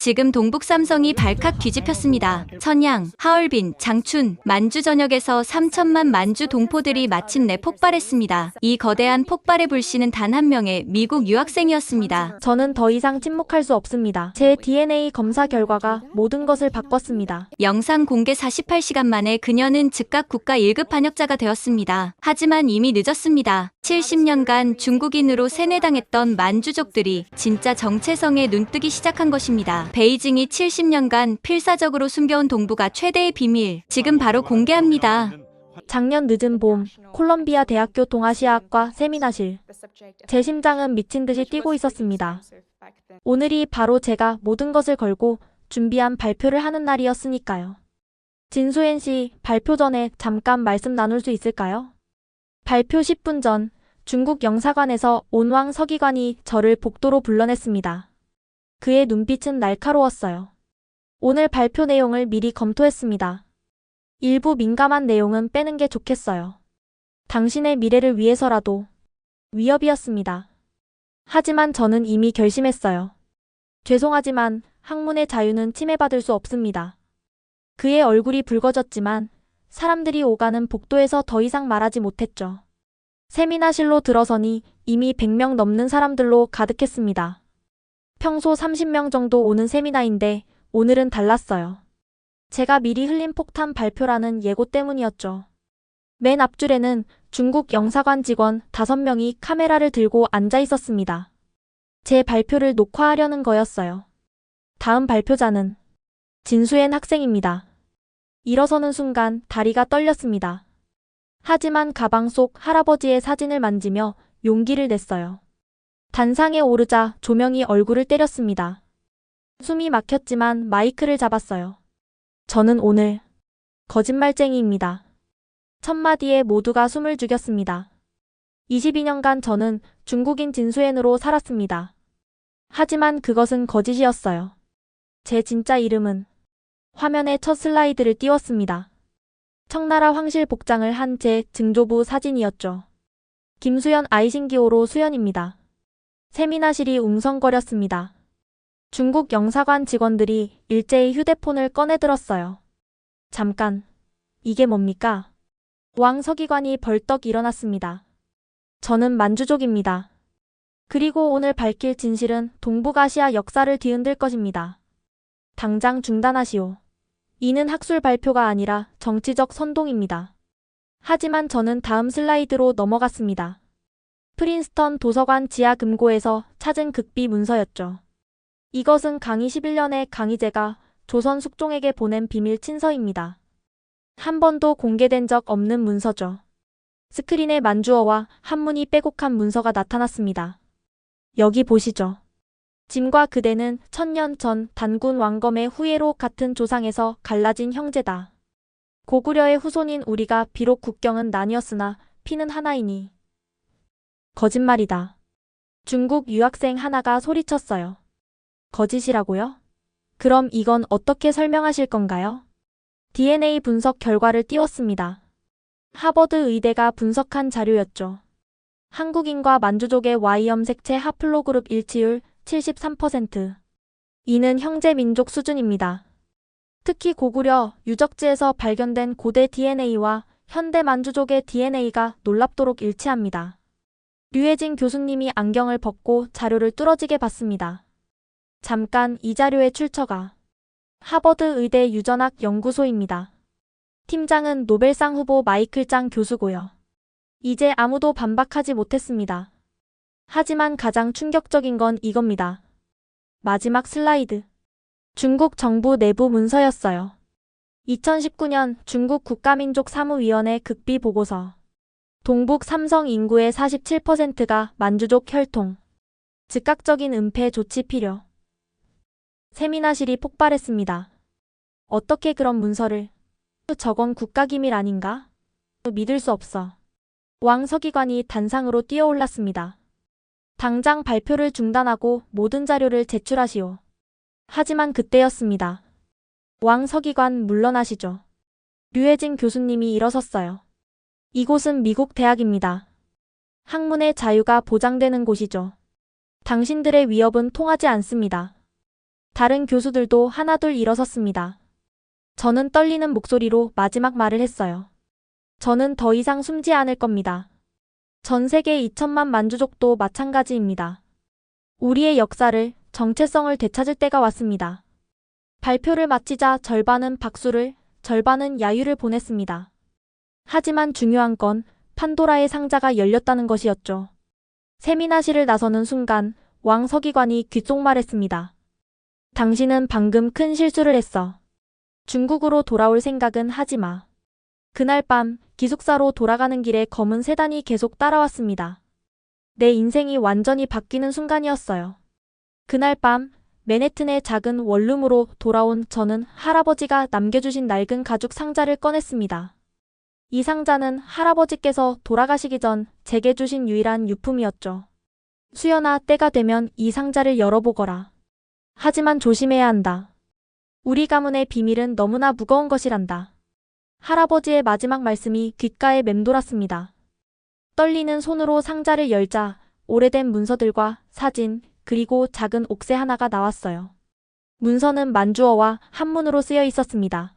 지금 동북 삼성이 발칵 뒤집혔습니다. 천양, 하얼빈, 장춘, 만주 전역에서 3천만 만주 동포들이 마침내 폭발했습니다. 이 거대한 폭발의 불씨는 단 한 명의 미국 유학생이었습니다. 저는 더 이상 침묵할 수 없습니다. 제 DNA 검사 결과가 모든 것을 바꿨습니다. 영상 공개 48시간 만에 그녀는 즉각 국가 1급 반역자가 되었습니다. 하지만 이미 늦었습니다. 70년간 중국인으로 세뇌당했던 만주족들이 진짜 정체성에 눈뜨기 시작한 것입니다. 베이징이 70년간 필사적으로 숨겨온 동북아 최대의 비밀, 지금 바로 공개합니다. 작년 늦은 봄, 콜롬비아 대학교 동아시아학과 세미나실. 제 심장은 미친 듯이 뛰고 있었습니다. 오늘이 바로 제가 모든 것을 걸고 준비한 발표를 하는 날이었으니까요. 진수엔 씨, 발표 전에 잠깐 말씀 나눌 수 있을까요? 발표 10분 전, 중국 영사관에서 온왕 서기관이 저를 복도로 불러냈습니다. 그의 눈빛은 날카로웠어요. 오늘 발표 내용을 미리 검토했습니다. 일부 민감한 내용은 빼는 게 좋겠어요. 당신의 미래를 위해서라도 위협이었습니다. 하지만 저는 이미 결심했어요. 죄송하지만 학문의 자유는 침해받을 수 없습니다. 그의 얼굴이 붉어졌지만 사람들이 오가는 복도에서 더 이상 말하지 못했죠. 세미나실로 들어서니 이미 100명 넘는 사람들로 가득했습니다. 평소 30명 정도 오는 세미나인데 오늘은 달랐어요. 제가 미리 흘린 폭탄 발표라는 예고 때문이었죠. 맨 앞줄에는 중국 영사관 직원 5명이 카메라를 들고 앉아 있었습니다. 제 발표를 녹화하려는 거였어요. 다음 발표자는 진수엔 학생입니다. 일어서는 순간 다리가 떨렸습니다. 하지만 가방 속 할아버지의 사진을 만지며 용기를 냈어요. 단상에 오르자 조명이 얼굴을 때렸습니다. 숨이 막혔지만 마이크를 잡았어요. 저는 오늘 거짓말쟁이입니다. 첫 마디에 모두가 숨을 죽였습니다. 22년간 저는 중국인 진수엔으로 살았습니다. 하지만 그것은 거짓이었어요. 제 진짜 이름은 화면에 첫 슬라이드를 띄웠습니다. 청나라 황실 복장을 한 제 증조부 사진이었죠. 김수연 아이신기호로 수연입니다. 세미나실이 웅성거렸습니다. 중국 영사관 직원들이 일제히 휴대폰을 꺼내들었어요. 잠깐, 이게 뭡니까? 왕 서기관이 벌떡 일어났습니다. 저는 만주족입니다. 그리고 오늘 밝힐 진실은 동북아시아 역사를 뒤흔들 것입니다. 당장 중단하시오. 이는 학술 발표가 아니라 정치적 선동입니다. 하지만 저는 다음 슬라이드로 넘어갔습니다. 프린스턴 도서관 지하 금고에서 찾은 극비 문서였죠. 이것은 강희 11년에 강희제가 조선 숙종에게 보낸 비밀 친서입니다. 한 번도 공개된 적 없는 문서죠. 스크린에 만주어와 한문이 빼곡한 문서가 나타났습니다. 여기 보시죠. 짐과 그대는 1000년 전 단군 왕검의 후예로 같은 조상에서 갈라진 형제다. 고구려의 후손인 우리가 비록 국경은 나뉘었으나 피는 하나이니. 거짓말이다. 중국 유학생 하나가 소리쳤어요. 거짓이라고요? 그럼 이건 어떻게 설명하실 건가요? DNA 분석 결과를 띄웠습니다. 하버드 의대가 분석한 자료였죠. 한국인과 만주족의 Y염 색채 하플로그룹 일치율 73%. 이는 형제 민족 수준입니다. 특히 고구려 유적지에서 발견된 고대 DNA와 현대 만주족의 DNA가 놀랍도록 일치합니다. 류혜진 교수님이 안경을 벗고 자료를 뚫어지게 봤습니다. 잠깐, 이 자료의 출처가 하버드 의대 유전학 연구소입니다. 팀장은 노벨상 후보 마이클 짱 교수고요. 이제 아무도 반박하지 못했습니다. 하지만 가장 충격적인 건 이겁니다. 마지막 슬라이드. 중국 정부 내부 문서였어요. 2019년 중국 국가민족사무위원회 극비 보고서. 동북 삼성 인구의 47%가 만주족 혈통. 즉각적인 은폐 조치 필요. 세미나실이 폭발했습니다. 어떻게 그런 문서를? 저건 국가기밀 아닌가? 믿을 수 없어. 왕 서기관이 단상으로 뛰어올랐습니다. 당장 발표를 중단하고 모든 자료를 제출하시오. 하지만 그때였습니다. 왕 서기관 물러나시죠. 류혜진 교수님이 일어섰어요. 이곳은 미국 대학입니다. 학문의 자유가 보장되는 곳이죠. 당신들의 위협은 통하지 않습니다. 다른 교수들도 하나둘 일어섰습니다. 저는 떨리는 목소리로 마지막 말을 했어요. 저는 더 이상 숨지 않을 겁니다. 전 세계 2천만 만주족도 마찬가지입니다. 우리의 역사를, 정체성을 되찾을 때가 왔습니다. 발표를 마치자 절반은 박수를, 절반은 야유를 보냈습니다. 하지만 중요한 건 판도라의 상자가 열렸다는 것이었죠. 세미나실을 나서는 순간 왕 서기관이 귓속말했습니다. 당신은 방금 큰 실수를 했어. 중국으로 돌아올 생각은 하지 마. 그날 밤 기숙사로 돌아가는 길에 검은 세단이 계속 따라왔습니다. 내 인생이 완전히 바뀌는 순간이었어요. 그날 밤 맨해튼의 작은 원룸으로 돌아온 저는 할아버지가 남겨주신 낡은 가죽 상자를 꺼냈습니다. 이 상자는 할아버지께서 돌아가시기 전 제게 주신 유일한 유품이었죠. 수연아, 때가 되면 이 상자를 열어보거라. 하지만 조심해야 한다. 우리 가문의 비밀은 너무나 무거운 것이란다. 할아버지의 마지막 말씀이 귓가에 맴돌았습니다. 떨리는 손으로 상자를 열자 오래된 문서들과 사진, 그리고 작은 옥새 하나가 나왔어요. 문서는 만주어와 한문으로 쓰여 있었습니다.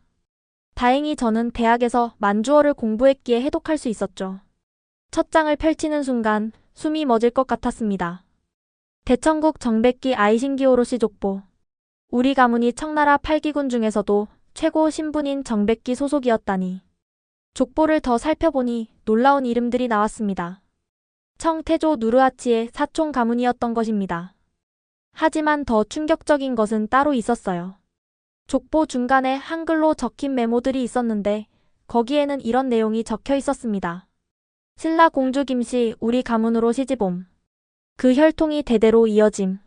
다행히 저는 대학에서 만주어를 공부했기에 해독할 수 있었죠. 첫 장을 펼치는 순간 숨이 멎을 것 같았습니다. 대천국 정백기 아이신기오로시 족보. 우리 가문이 청나라 8기군 중에서도 최고 신분인 정백기 소속이었다니. 족보를 더 살펴보니 놀라운 이름들이 나왔습니다. 청태조 누르하치의 사촌 가문이었던 것입니다. 하지만 더 충격적인 것은 따로 있었어요. 족보 중간에 한글로 적힌 메모들이 있었는데 거기에는 이런 내용이 적혀 있었습니다. 신라 공주 김씨 우리 가문으로 시집옴. 그 혈통이 대대로 이어짐.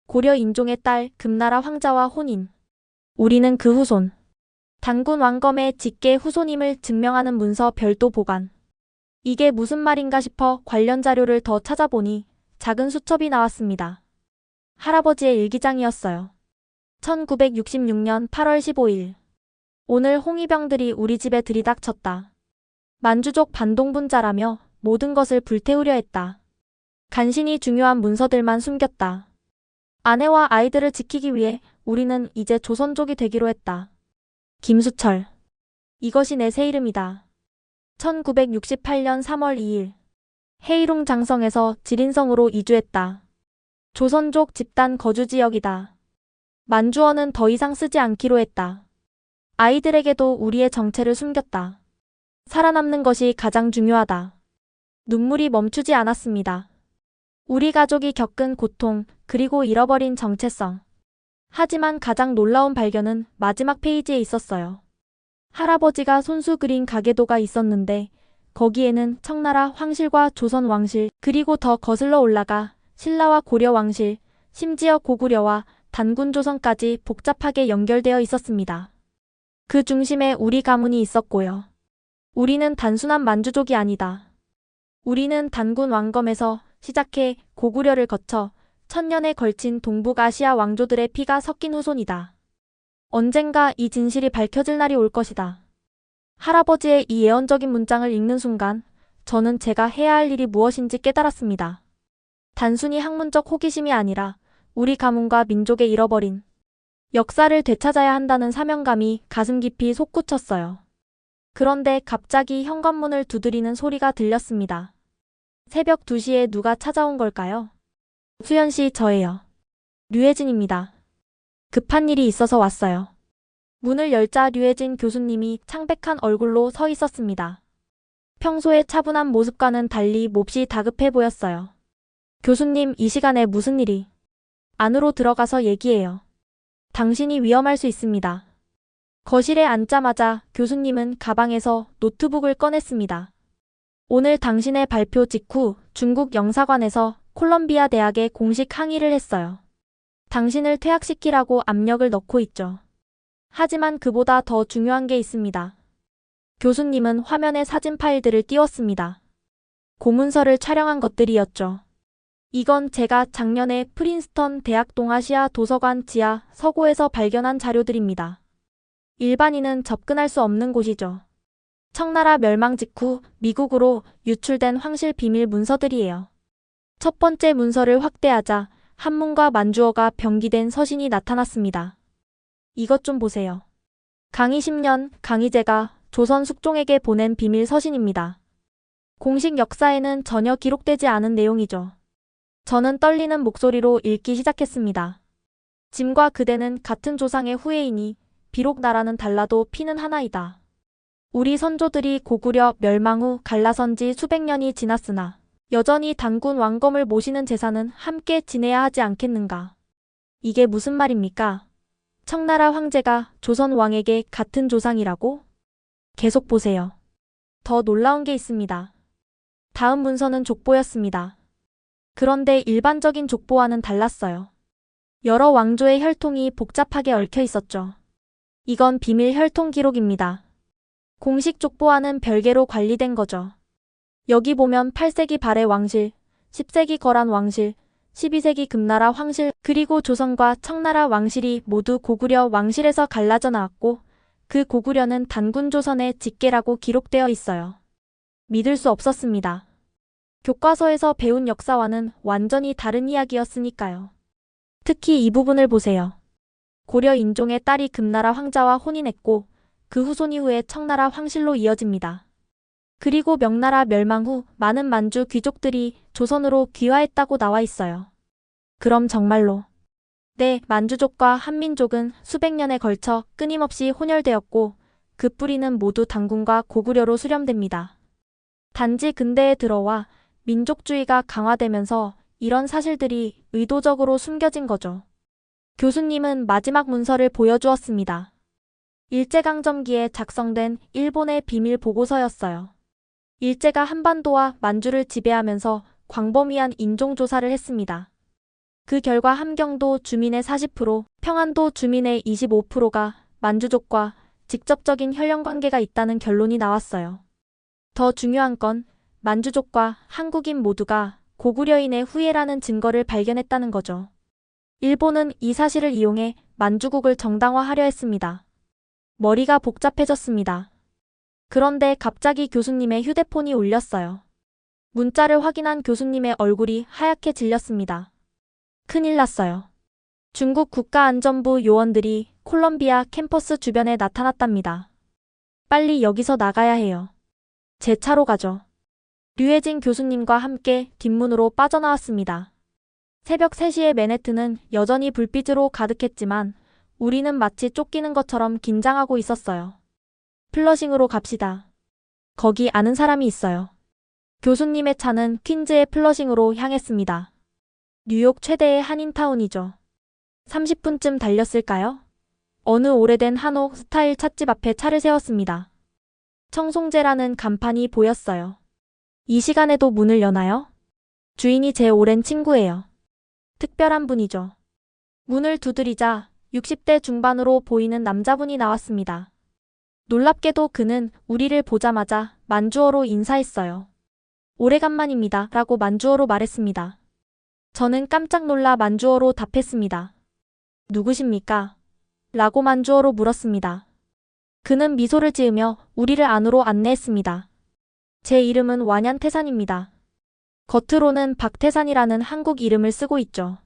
고려 인종의 딸 금나라 황자와 혼인. 우리는 그 후손. 단군 왕검의 직계 후손임을 증명하는 문서 별도 보관. 이게 무슨 말인가 싶어 관련 자료를 더 찾아보니 작은 수첩이 나왔습니다. 할아버지의 일기장이었어요. 1966년 8월 15일. 오늘 홍위병들이 우리 집에 들이닥쳤다. 만주족 반동분자라며 모든 것을 불태우려 했다. 간신히 중요한 문서들만 숨겼다. 아내와 아이들을 지키기 위해 우리는 이제 조선족이 되기로 했다. 김수철. 이것이 내 새 이름이다. 1968년 3월 2일. 해이롱 장성에서 지린성으로 이주했다. 조선족 집단 거주지역이다. 만주어는 더 이상 쓰지 않기로 했다. 아이들에게도 우리의 정체를 숨겼다. 살아남는 것이 가장 중요하다. 눈물이 멈추지 않았습니다. 우리 가족이 겪은 고통, 그리고 잃어버린 정체성. 하지만 가장 놀라운 발견은 마지막 페이지에 있었어요. 할아버지가 손수 그린 가계도가 있었는데 거기에는 청나라 황실과 조선 왕실, 그리고 더 거슬러 올라가 신라와 고려 왕실, 심지어 고구려와 단군 조선까지 복잡하게 연결되어 있었습니다. 그 중심에 우리 가문이 있었고요. 우리는 단순한 만주족이 아니다. 우리는 단군 왕검에서 시작해 고구려를 거쳐 천년에 걸친 동북아시아 왕조들의 피가 섞인 후손이다. 언젠가 이 진실이 밝혀질 날이 올 것이다. 할아버지의 이 예언적인 문장을 읽는 순간 저는 제가 해야 할 일이 무엇인지 깨달았습니다. 단순히 학문적 호기심이 아니라 우리 가문과 민족의 잃어버린 역사를 되찾아야 한다는 사명감이 가슴 깊이 솟구쳤어요. 그런데 갑자기 현관문을 두드리는 소리가 들렸습니다. 새벽 2시에 누가 찾아온 걸까요? 수연 씨, 저예요. 류혜진입니다. 급한 일이 있어서 왔어요. 문을 열자 류혜진 교수님이 창백한 얼굴로 서 있었습니다. 평소의 차분한 모습과는 달리 몹시 다급해 보였어요. 교수님, 이 시간에 무슨 일이? 안으로 들어가서 얘기해요. 당신이 위험할 수 있습니다. 거실에 앉자마자 교수님은 가방에서 노트북을 꺼냈습니다. 오늘 당신의 발표 직후 중국 영사관에서 콜롬비아 대학에 공식 항의를 했어요. 당신을 퇴학시키라고 압력을 넣고 있죠. 하지만 그보다 더 중요한 게 있습니다. 교수님은 화면에 사진 파일들을 띄웠습니다. 고문서를 촬영한 것들이었죠. 이건 제가 작년에 프린스턴 대학 동아시아 도서관 지하 서고에서 발견한 자료들입니다. 일반인은 접근할 수 없는 곳이죠. 청나라 멸망 직후 미국으로 유출된 황실 비밀 문서들이에요. 첫 번째 문서를 확대하자 한문과 만주어가 병기된 서신이 나타났습니다. 이것 좀 보세요. 강희 10년 강희제가 조선 숙종에게 보낸 비밀 서신입니다. 공식 역사에는 전혀 기록되지 않은 내용이죠. 저는 떨리는 목소리로 읽기 시작했습니다. 짐과 그대는 같은 조상의 후예이니 비록 나라는 달라도 피는 하나이다. 우리 선조들이 고구려 멸망 후 갈라선 지 수백 년이 지났으나 여전히 단군 왕검을 모시는 제사는 함께 지내야 하지 않겠는가. 이게 무슨 말입니까? 청나라 황제가 조선 왕에게 같은 조상이라고? 계속 보세요. 더 놀라운 게 있습니다. 다음 문서는 족보였습니다. 그런데 일반적인 족보와는 달랐어요. 여러 왕조의 혈통이 복잡하게 얽혀 있었죠. 이건 비밀 혈통 기록입니다. 공식 족보와는 별개로 관리된 거죠. 여기 보면 8세기 발해 왕실, 10세기 거란 왕실, 12세기 금나라 황실, 그리고 조선과 청나라 왕실이 모두 고구려 왕실에서 갈라져 나왔고 그 고구려는 단군 조선의 직계라고 기록되어 있어요. 믿을 수 없었습니다. 교과서에서 배운 역사와는 완전히 다른 이야기였으니까요. 특히 이 부분을 보세요. 고려 인종의 딸이 금나라 황자와 혼인했고 그 후손 이후에 청나라 황실로 이어집니다. 그리고 명나라 멸망 후 많은 만주 귀족들이 조선으로 귀화했다고 나와 있어요. 그럼 정말로 네, 만주족과 한민족은 수백 년에 걸쳐 끊임없이 혼혈되었고 그 뿌리는 모두 단군과 고구려로 수렴됩니다. 단지 근대에 들어와 민족주의가 강화되면서 이런 사실들이 의도적으로 숨겨진 거죠. 교수님은 마지막 문서를 보여주었습니다. 일제강점기에 작성된 일본의 비밀 보고서였어요. 일제가 한반도와 만주를 지배하면서 광범위한 인종조사를 했습니다. 그 결과 함경도 주민의 40%, 평안도 주민의 25%가 만주족과 직접적인 혈연관계가 있다는 결론이 나왔어요. 더 중요한 건 만주족과 한국인 모두가 고구려인의 후예라는 증거를 발견했다는 거죠. 일본은 이 사실을 이용해 만주국을 정당화하려 했습니다. 머리가 복잡해졌습니다. 그런데 갑자기 교수님의 휴대폰이 울렸어요. 문자를 확인한 교수님의 얼굴이 하얗게 질렸습니다. 큰일 났어요. 중국 국가안전부 요원들이 콜롬비아 캠퍼스 주변에 나타났답니다. 빨리 여기서 나가야 해요. 제 차로 가죠. 류혜진 교수님과 함께 뒷문으로 빠져나왔습니다. 새벽 3시의 맨해튼은 여전히 불빛으로 가득했지만 우리는 마치 쫓기는 것처럼 긴장하고 있었어요. 플러싱으로 갑시다. 거기 아는 사람이 있어요. 교수님의 차는 퀸즈의 플러싱으로 향했습니다. 뉴욕 최대의 한인타운이죠. 30분쯤 달렸을까요? 어느 오래된 한옥 스타일 찻집 앞에 차를 세웠습니다. 청송제라는 간판이 보였어요. 이 시간에도 문을 여나요? 주인이 제 오랜 친구예요. 특별한 분이죠. 문을 두드리자 60대 중반으로 보이는 남자분이 나왔습니다. 놀랍게도 그는 우리를 보자마자 만주어로 인사했어요. 오래간만입니다. 라고 만주어로 말했습니다. 저는 깜짝 놀라 만주어로 답했습니다. 누구십니까? 라고 만주어로 물었습니다. 그는 미소를 지으며 우리를 안으로 안내했습니다. 제 이름은 완얀태산입니다. 겉으로는 박태산이라는 한국 이름을 쓰고 있죠.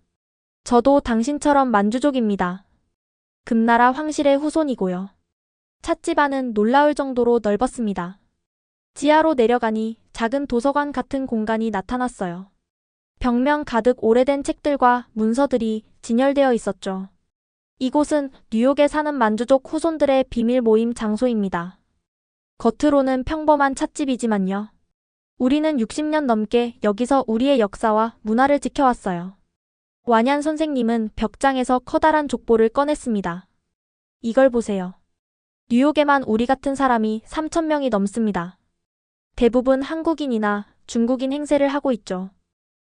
저도 당신처럼 만주족입니다. 금나라 황실의 후손이고요. 찻집 안은 놀라울 정도로 넓었습니다. 지하로 내려가니 작은 도서관 같은 공간이 나타났어요. 벽면 가득 오래된 책들과 문서들이 진열되어 있었죠. 이곳은 뉴욕에 사는 만주족 후손들의 비밀 모임 장소입니다. 겉으로는 평범한 찻집이지만요. 우리는 60년 넘게 여기서 우리의 역사와 문화를 지켜왔어요. 완얀 선생님은 벽장에서 커다란 족보를 꺼냈습니다. 이걸 보세요. 뉴욕에만 우리 같은 사람이 3,000명이 넘습니다. 대부분 한국인이나 중국인 행세를 하고 있죠.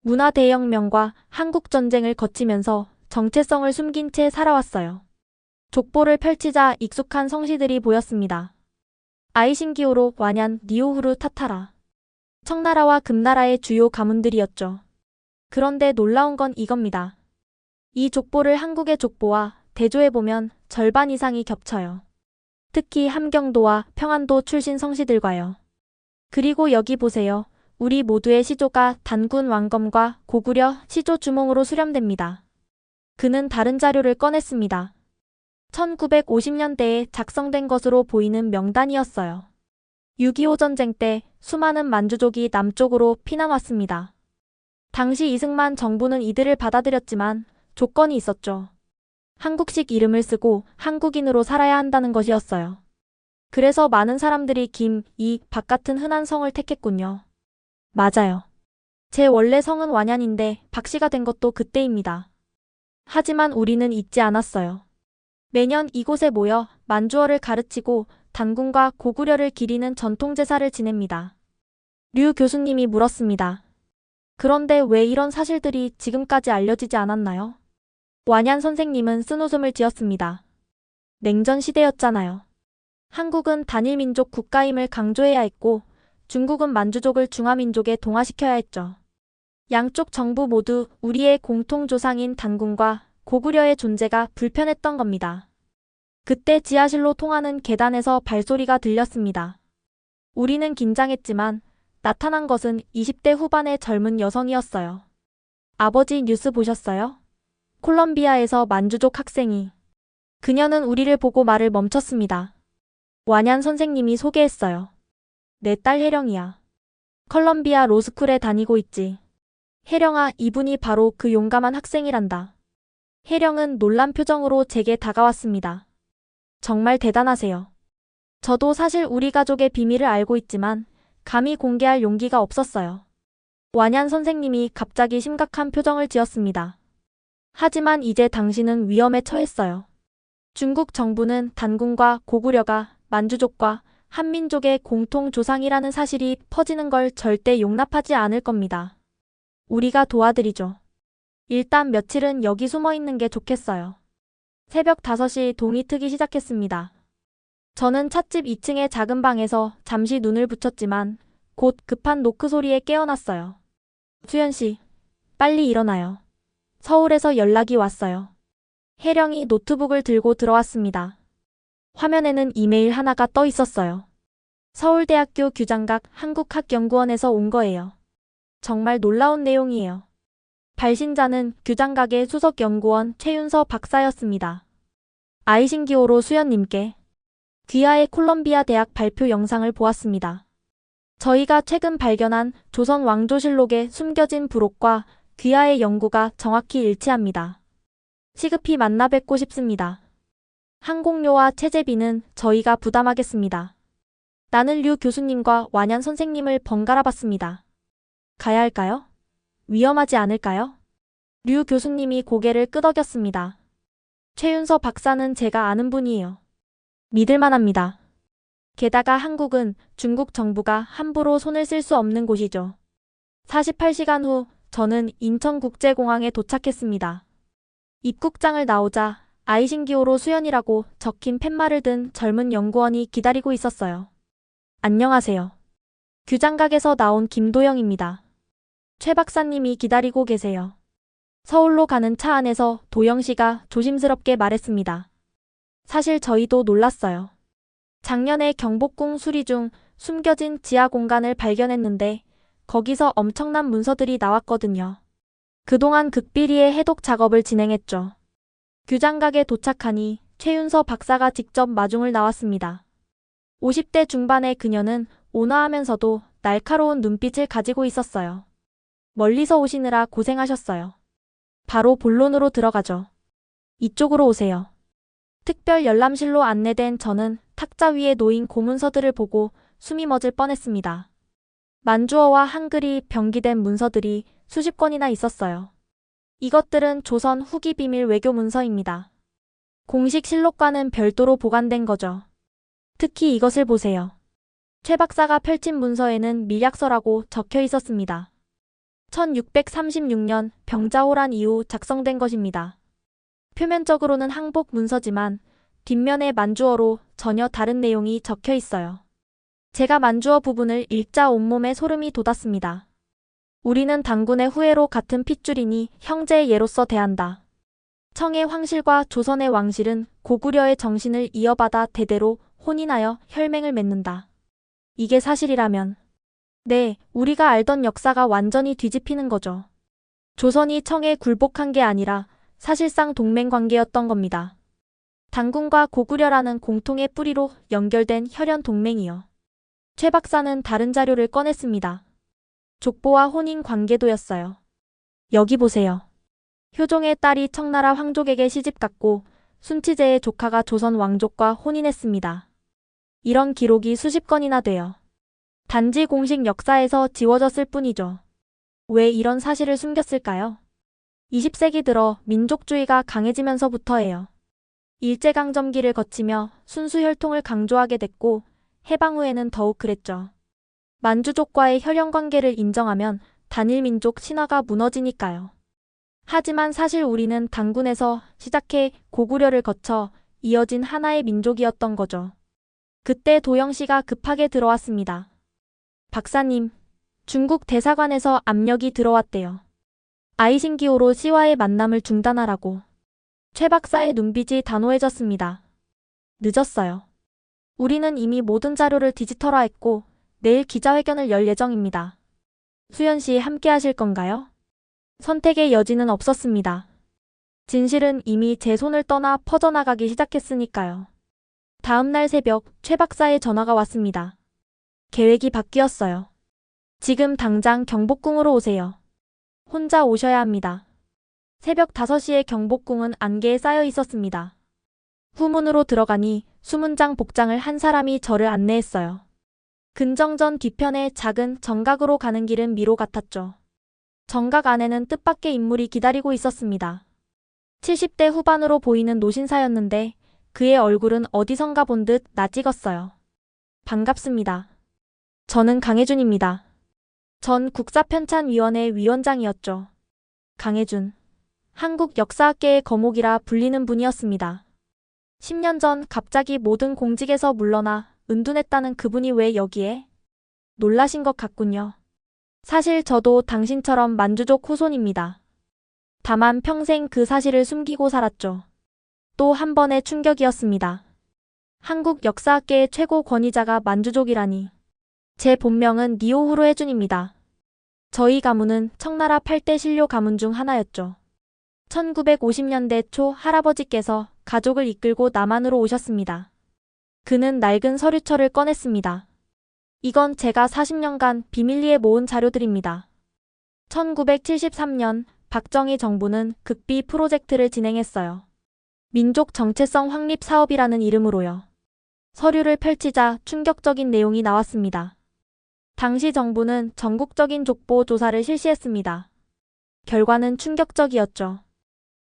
문화 대혁명과 한국 전쟁을 거치면서 정체성을 숨긴 채 살아왔어요. 족보를 펼치자 익숙한 성씨들이 보였습니다. 아이신기오로, 완얀, 니오후르, 타타라. 청나라와 금나라의 주요 가문들이었죠. 그런데 놀라운 건 이겁니다. 이 족보를 한국의 족보와 대조해보면 절반 이상이 겹쳐요. 특히 함경도와 평안도 출신 성씨들과요. 그리고 여기 보세요. 우리 모두의 시조가 단군 왕검과 고구려 시조 주몽으로 수렴됩니다. 그는 다른 자료를 꺼냈습니다. 1950년대에 작성된 것으로 보이는 명단이었어요. 6.25 전쟁 때 수많은 만주족이 남쪽으로 피난 왔습니다. 당시 이승만 정부는 이들을 받아들였지만 조건이 있었죠. 한국식 이름을 쓰고 한국인으로 살아야 한다는 것이었어요. 그래서 많은 사람들이 김, 이, 박 같은 흔한 성을 택했군요. 맞아요. 제 원래 성은 완얀인데 박씨가 된 것도 그때입니다. 하지만 우리는 잊지 않았어요. 매년 이곳에 모여 만주어를 가르치고 단군과 고구려를 기리는 전통제사를 지냅니다. 류 교수님이 물었습니다. 그런데 왜 이런 사실들이 지금까지 알려지지 않았나요? 완얀 선생님은 쓴웃음을 지었습니다. 냉전 시대였잖아요. 한국은 단일민족 국가임을 강조해야 했고 중국은 만주족을 중화민족에 동화시켜야 했죠. 양쪽 정부 모두 우리의 공통조상인 단군과 고구려의 존재가 불편했던 겁니다. 그때 지하실로 통하는 계단에서 발소리가 들렸습니다. 우리는 긴장했지만 나타난 것은 20대 후반의 젊은 여성이었어요. 아버지 뉴스 보셨어요? 콜롬비아에서 만주족 학생이. 그녀는 우리를 보고 말을 멈췄습니다. 완얀 선생님이 소개했어요. 내 딸 혜령이야. 컬럼비아 로스쿨에 다니고 있지. 혜령아, 이분이 바로 그 용감한 학생이란다. 혜령은 놀란 표정으로 제게 다가왔습니다. 정말 대단하세요. 저도 사실 우리 가족의 비밀을 알고 있지만 감히 공개할 용기가 없었어요. 완얀 선생님이 갑자기 심각한 표정을 지었습니다. 하지만 이제 당신은 위험에 처했어요. 중국 정부는 단군과 고구려가 만주족과 한민족의 공통 조상이라는 사실이 퍼지는 걸 절대 용납하지 않을 겁니다. 우리가 도와드리죠. 일단 며칠은 여기 숨어 있는 게 좋겠어요. 새벽 5시 동이 트기 시작했습니다. 저는 찻집 2층의 작은 방에서 잠시 눈을 붙였지만 곧 급한 노크 소리에 깨어났어요. 수연 씨, 빨리 일어나요. 서울에서 연락이 왔어요. 혜령이 노트북을 들고 들어왔습니다. 화면에는 이메일 하나가 떠 있었어요. 서울대학교 규장각 한국학연구원에서 온 거예요. 정말 놀라운 내용이에요. 발신자는 규장각의 수석연구원 최윤서 박사였습니다. 아이신기호로 수연님께 귀하의 콜롬비아 대학 발표 영상을 보았습니다. 저희가 최근 발견한 조선 왕조실록의 숨겨진 부록과 귀하의 연구가 정확히 일치합니다. 시급히 만나 뵙고 싶습니다. 항공료와 체제비는 저희가 부담하겠습니다. 나는 류 교수님과 완얀 선생님을 번갈아 봤습니다. 가야 할까요? 위험하지 않을까요? 류 교수님이 고개를 끄덕였습니다. 최윤서 박사는 제가 아는 분이에요. 믿을만합니다. 게다가 한국은 중국 정부가 함부로 손을 쓸 수 없는 곳이죠. 48시간 후 저는 인천국제공항에 도착했습니다. 입국장을 나오자 아이신기호로 수연이라고 적힌 팻말을 든 젊은 연구원이 기다리고 있었어요. 안녕하세요. 규장각에서 나온 김도영입니다. 최 박사님이 기다리고 계세요. 서울로 가는 차 안에서 도영 씨가 조심스럽게 말했습니다. 사실 저희도 놀랐어요. 작년에 경복궁 수리 중 숨겨진 지하 공간을 발견했는데 거기서 엄청난 문서들이 나왔거든요. 그동안 극비리의 해독 작업을 진행했죠. 규장각에 도착하니 최윤서 박사가 직접 마중을 나왔습니다. 50대 중반의 그녀는 온화하면서도 날카로운 눈빛을 가지고 있었어요. 멀리서 오시느라 고생하셨어요. 바로 본론으로 들어가죠. 이쪽으로 오세요. 특별 열람실로 안내된 저는 탁자 위에 놓인 고문서들을 보고 숨이 멎을 뻔했습니다. 만주어와 한글이 병기된 문서들이 수십 건이나 있었어요. 이것들은 조선 후기 비밀 외교 문서입니다. 공식 실록과는 별도로 보관된 거죠. 특히 이것을 보세요. 최 박사가 펼친 문서에는 밀약서라고 적혀 있었습니다. 1636년 병자호란 이후 작성된 것입니다. 표면적으로는 항복 문서지만 뒷면에 만주어로 전혀 다른 내용이 적혀 있어요. 제가 만주어 부분을 읽자 온몸에 소름이 돋았습니다. 우리는 단군의 후예로 같은 핏줄이니 형제의 예로서 대한다. 청의 황실과 조선의 왕실은 고구려의 정신을 이어받아 대대로 혼인하여 혈맹을 맺는다. 이게 사실이라면 네, 우리가 알던 역사가 완전히 뒤집히는 거죠. 조선이 청에 굴복한 게 아니라 사실상 동맹 관계였던 겁니다. 단군과 고구려라는 공통의 뿌리로 연결된 혈연 동맹이요. 최 박사는 다른 자료를 꺼냈습니다. 족보와 혼인 관계도였어요. 여기 보세요. 효종의 딸이 청나라 황족에게 시집갔고 순치제의 조카가 조선 왕족과 혼인했습니다. 이런 기록이 수십 건이나 돼요. 단지 공식 역사에서 지워졌을 뿐이죠. 왜 이런 사실을 숨겼을까요? 20세기 들어 민족주의가 강해지면서부터예요. 일제강점기를 거치며 순수 혈통을 강조하게 됐고 해방 후에는 더욱 그랬죠. 만주족과의 혈연 관계를 인정하면 단일 민족 신화가 무너지니까요. 하지만 사실 우리는 단군에서 시작해 고구려를 거쳐 이어진 하나의 민족이었던 거죠. 그때 도영씨가 급하게 들어왔습니다. 박사님, 중국 대사관에서 압력이 들어왔대요. 아이신기호로 씨와의 만남을 중단하라고. 최 박사의 눈빛이 단호해졌습니다. 늦었어요. 우리는 이미 모든 자료를 디지털화했고 내일 기자회견을 열 예정입니다. 수연 씨 함께 하실 건가요? 선택의 여지는 없었습니다. 진실은 이미 제 손을 떠나 퍼져나가기 시작했으니까요. 다음 날 새벽 최 박사의 전화가 왔습니다. 계획이 바뀌었어요. 지금 당장 경복궁으로 오세요. 혼자 오셔야 합니다. 새벽 5시에 경복궁은 안개에 쌓여 있었습니다. 후문으로 들어가니 수문장 복장을 한 사람이 저를 안내했어요. 근정전 뒤편에 작은 정각으로 가는 길은 미로 같았죠. 정각 안에는 뜻밖의 인물이 기다리고 있었습니다. 70대 후반으로 보이는 노신사였는데 그의 얼굴은 어디선가 본 듯 낯익었어요. 반갑습니다. 저는 강혜준입니다. 전 국사편찬위원회 위원장이었죠. 강혜준. 한국 역사학계의 거목이라 불리는 분이었습니다. 10년 전 갑자기 모든 공직에서 물러나 은둔했다는 그분이 왜 여기에? 놀라신 것 같군요. 사실 저도 당신처럼 만주족 후손입니다. 다만 평생 그 사실을 숨기고 살았죠. 또 한 번의 충격이었습니다. 한국 역사학계의 최고 권위자가 만주족이라니. 제 본명은 니오후로 해준입니다. 저희 가문은 청나라 8대 신료 가문 중 하나였죠. 1950년대 초 할아버지께서 가족을 이끌고 남한으로 오셨습니다. 그는 낡은 서류철을 꺼냈습니다. 이건 제가 40년간 비밀리에 모은 자료들입니다. 1973년 박정희 정부는 극비 프로젝트를 진행했어요. 민족 정체성 확립 사업이라는 이름으로요. 서류를 펼치자 충격적인 내용이 나왔습니다. 당시 정부는 전국적인 족보 조사를 실시했습니다. 결과는 충격적이었죠.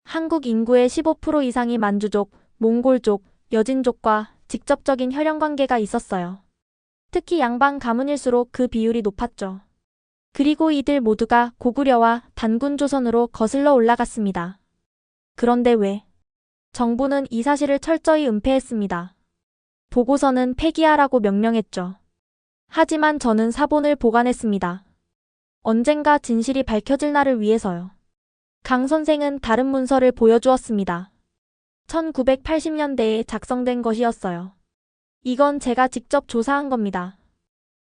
한국 인구의 15% 이상이 만주족, 몽골족, 여진족과 직접적인 혈연 관계가 있었어요. 특히 양반 가문일수록 그 비율이 높았죠. 그리고 이들 모두가 고구려와 단군 조선으로 거슬러 올라갔습니다. 그런데 왜? 정부는 이 사실을 철저히 은폐했습니다. 보고서는 폐기하라고 명령했죠. 하지만 저는 사본을 보관했습니다. 언젠가 진실이 밝혀질 날을 위해서요. 강 선생은 다른 문서를 보여주었습니다. 1980년대에 작성된 것이었어요. 이건 제가 직접 조사한 겁니다.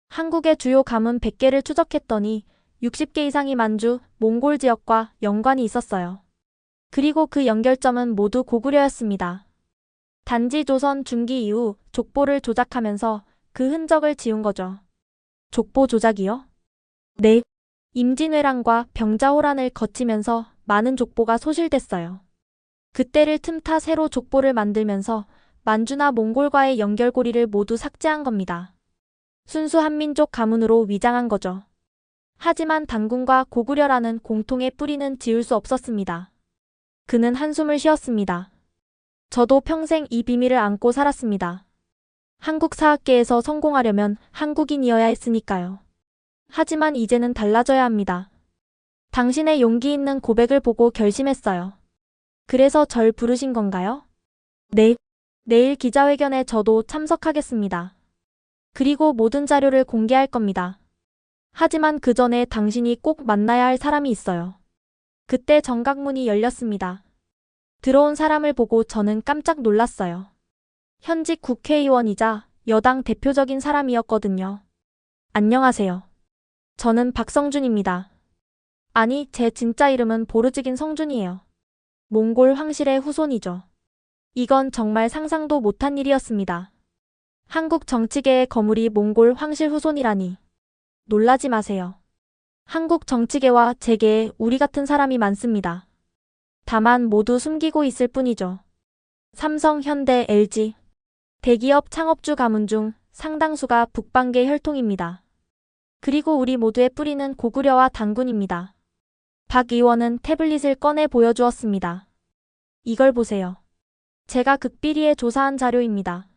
한국의 주요 가문 100개를 추적했더니 60개 이상이 만주, 몽골 지역과 연관이 있었어요. 그리고 그 연결점은 모두 고구려였습니다. 단지 조선 중기 이후 족보를 조작하면서 그 흔적을 지운 거죠. 족보 조작이요? 네. 임진왜란과 병자호란을 거치면서 많은 족보가 소실됐어요. 그때를 틈타 새로 족보를 만들면서 만주나 몽골과의 연결고리를 모두 삭제한 겁니다. 순수 한민족 가문으로 위장한 거죠. 하지만 단군과 고구려라는 공통의 뿌리는 지울 수 없었습니다. 그는 한숨을 쉬었습니다. 저도 평생 이 비밀을 안고 살았습니다. 한국 사학계에서 성공하려면 한국인이어야 했으니까요. 하지만 이제는 달라져야 합니다. 당신의 용기 있는 고백을 보고 결심했어요. 그래서 절 부르신 건가요? 네. 내일 기자회견에 저도 참석하겠습니다. 그리고 모든 자료를 공개할 겁니다. 하지만 그 전에 당신이 꼭 만나야 할 사람이 있어요. 그때 정각문이 열렸습니다. 들어온 사람을 보고 저는 깜짝 놀랐어요. 현직 국회의원이자 여당 대표적인 사람이었거든요. 안녕하세요. 저는 박성준입니다. 아니, 제 진짜 이름은 보르즈긴 성준이에요. 몽골 황실의 후손이죠. 이건 정말 상상도 못한 일이었습니다. 한국 정치계의 거물이 몽골 황실 후손이라니. 놀라지 마세요. 한국 정치계와 재계에 우리 같은 사람이 많습니다. 다만 모두 숨기고 있을 뿐이죠. 삼성, 현대, LG. 대기업 창업주 가문 중 상당수가 북방계 혈통입니다. 그리고 우리 모두의 뿌리는 고구려와 단군입니다. 박 의원은 태블릿을 꺼내 보여주었습니다. 이걸 보세요. 제가 극비리에 조사한 자료입니다.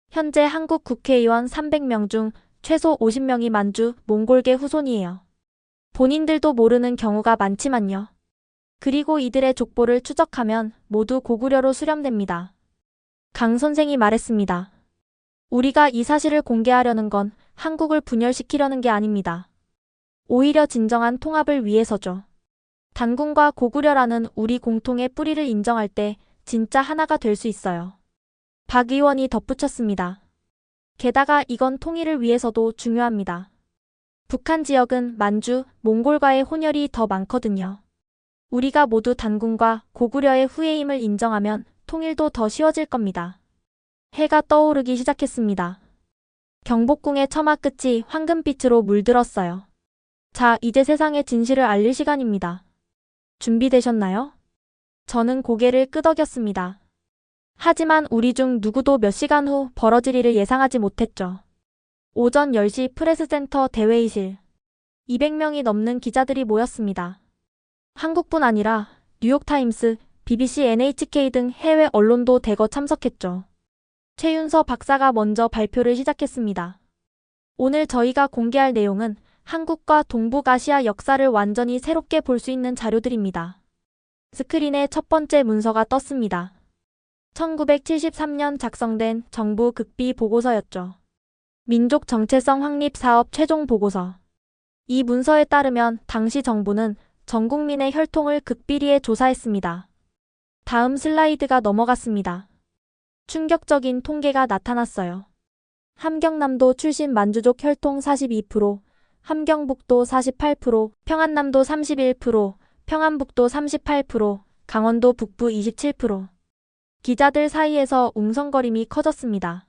현재 한국 국회의원 300명 중 최소 50명이 만주, 몽골계 후손이에요. 본인들도 모르는 경우가 많지만요. 그리고 이들의 족보를 추적하면 모두 고구려로 수렴됩니다. 강 선생이 말했습니다. 우리가 이 사실을 공개하려는 건 한국을 분열시키려는 게 아닙니다. 오히려 진정한 통합을 위해서죠. 단군과 고구려라는 우리 공통의 뿌리를 인정할 때 진짜 하나가 될 수 있어요. 박 의원이 덧붙였습니다. 게다가 이건 통일을 위해서도 중요합니다. 북한 지역은 만주, 몽골과의 혼혈이 더 많거든요. 우리가 모두 단군과 고구려의 후예임을 인정하면 통일도 더 쉬워질 겁니다. 해가 떠오르기 시작했습니다. 경복궁의 처마 끝이 황금빛으로 물들었어요. 자, 이제 세상의 진실을 알릴 시간입니다. 준비되셨나요? 저는 고개를 끄덕였습니다. 하지만 우리 중 누구도 몇 시간 후 벌어질 일을 예상하지 못했죠. 오전 10시 프레스센터 대회의실. 200명이 넘는 기자들이 모였습니다. 한국뿐 아니라 뉴욕타임스, BBC, NHK 등 해외 언론도 대거 참석했죠. 최윤서 박사가 먼저 발표를 시작했습니다. 오늘 저희가 공개할 내용은 한국과 동북아시아 역사를 완전히 새롭게 볼 수 있는 자료들입니다. 스크린에 첫 번째 문서가 떴습니다. 1973년 작성된 정부 극비 보고서였죠. 민족 정체성 확립 사업 최종 보고서. 이 문서에 따르면 당시 정부는 전 국민의 혈통을 극비리에 조사했습니다. 다음 슬라이드가 넘어갔습니다. 충격적인 통계가 나타났어요. 함경남도 출신 만주족 혈통 42%, 함경북도 48%, 평안남도 31%, 평안북도 38%, 강원도 북부 27%. 기자들 사이에서 웅성거림이 커졌습니다.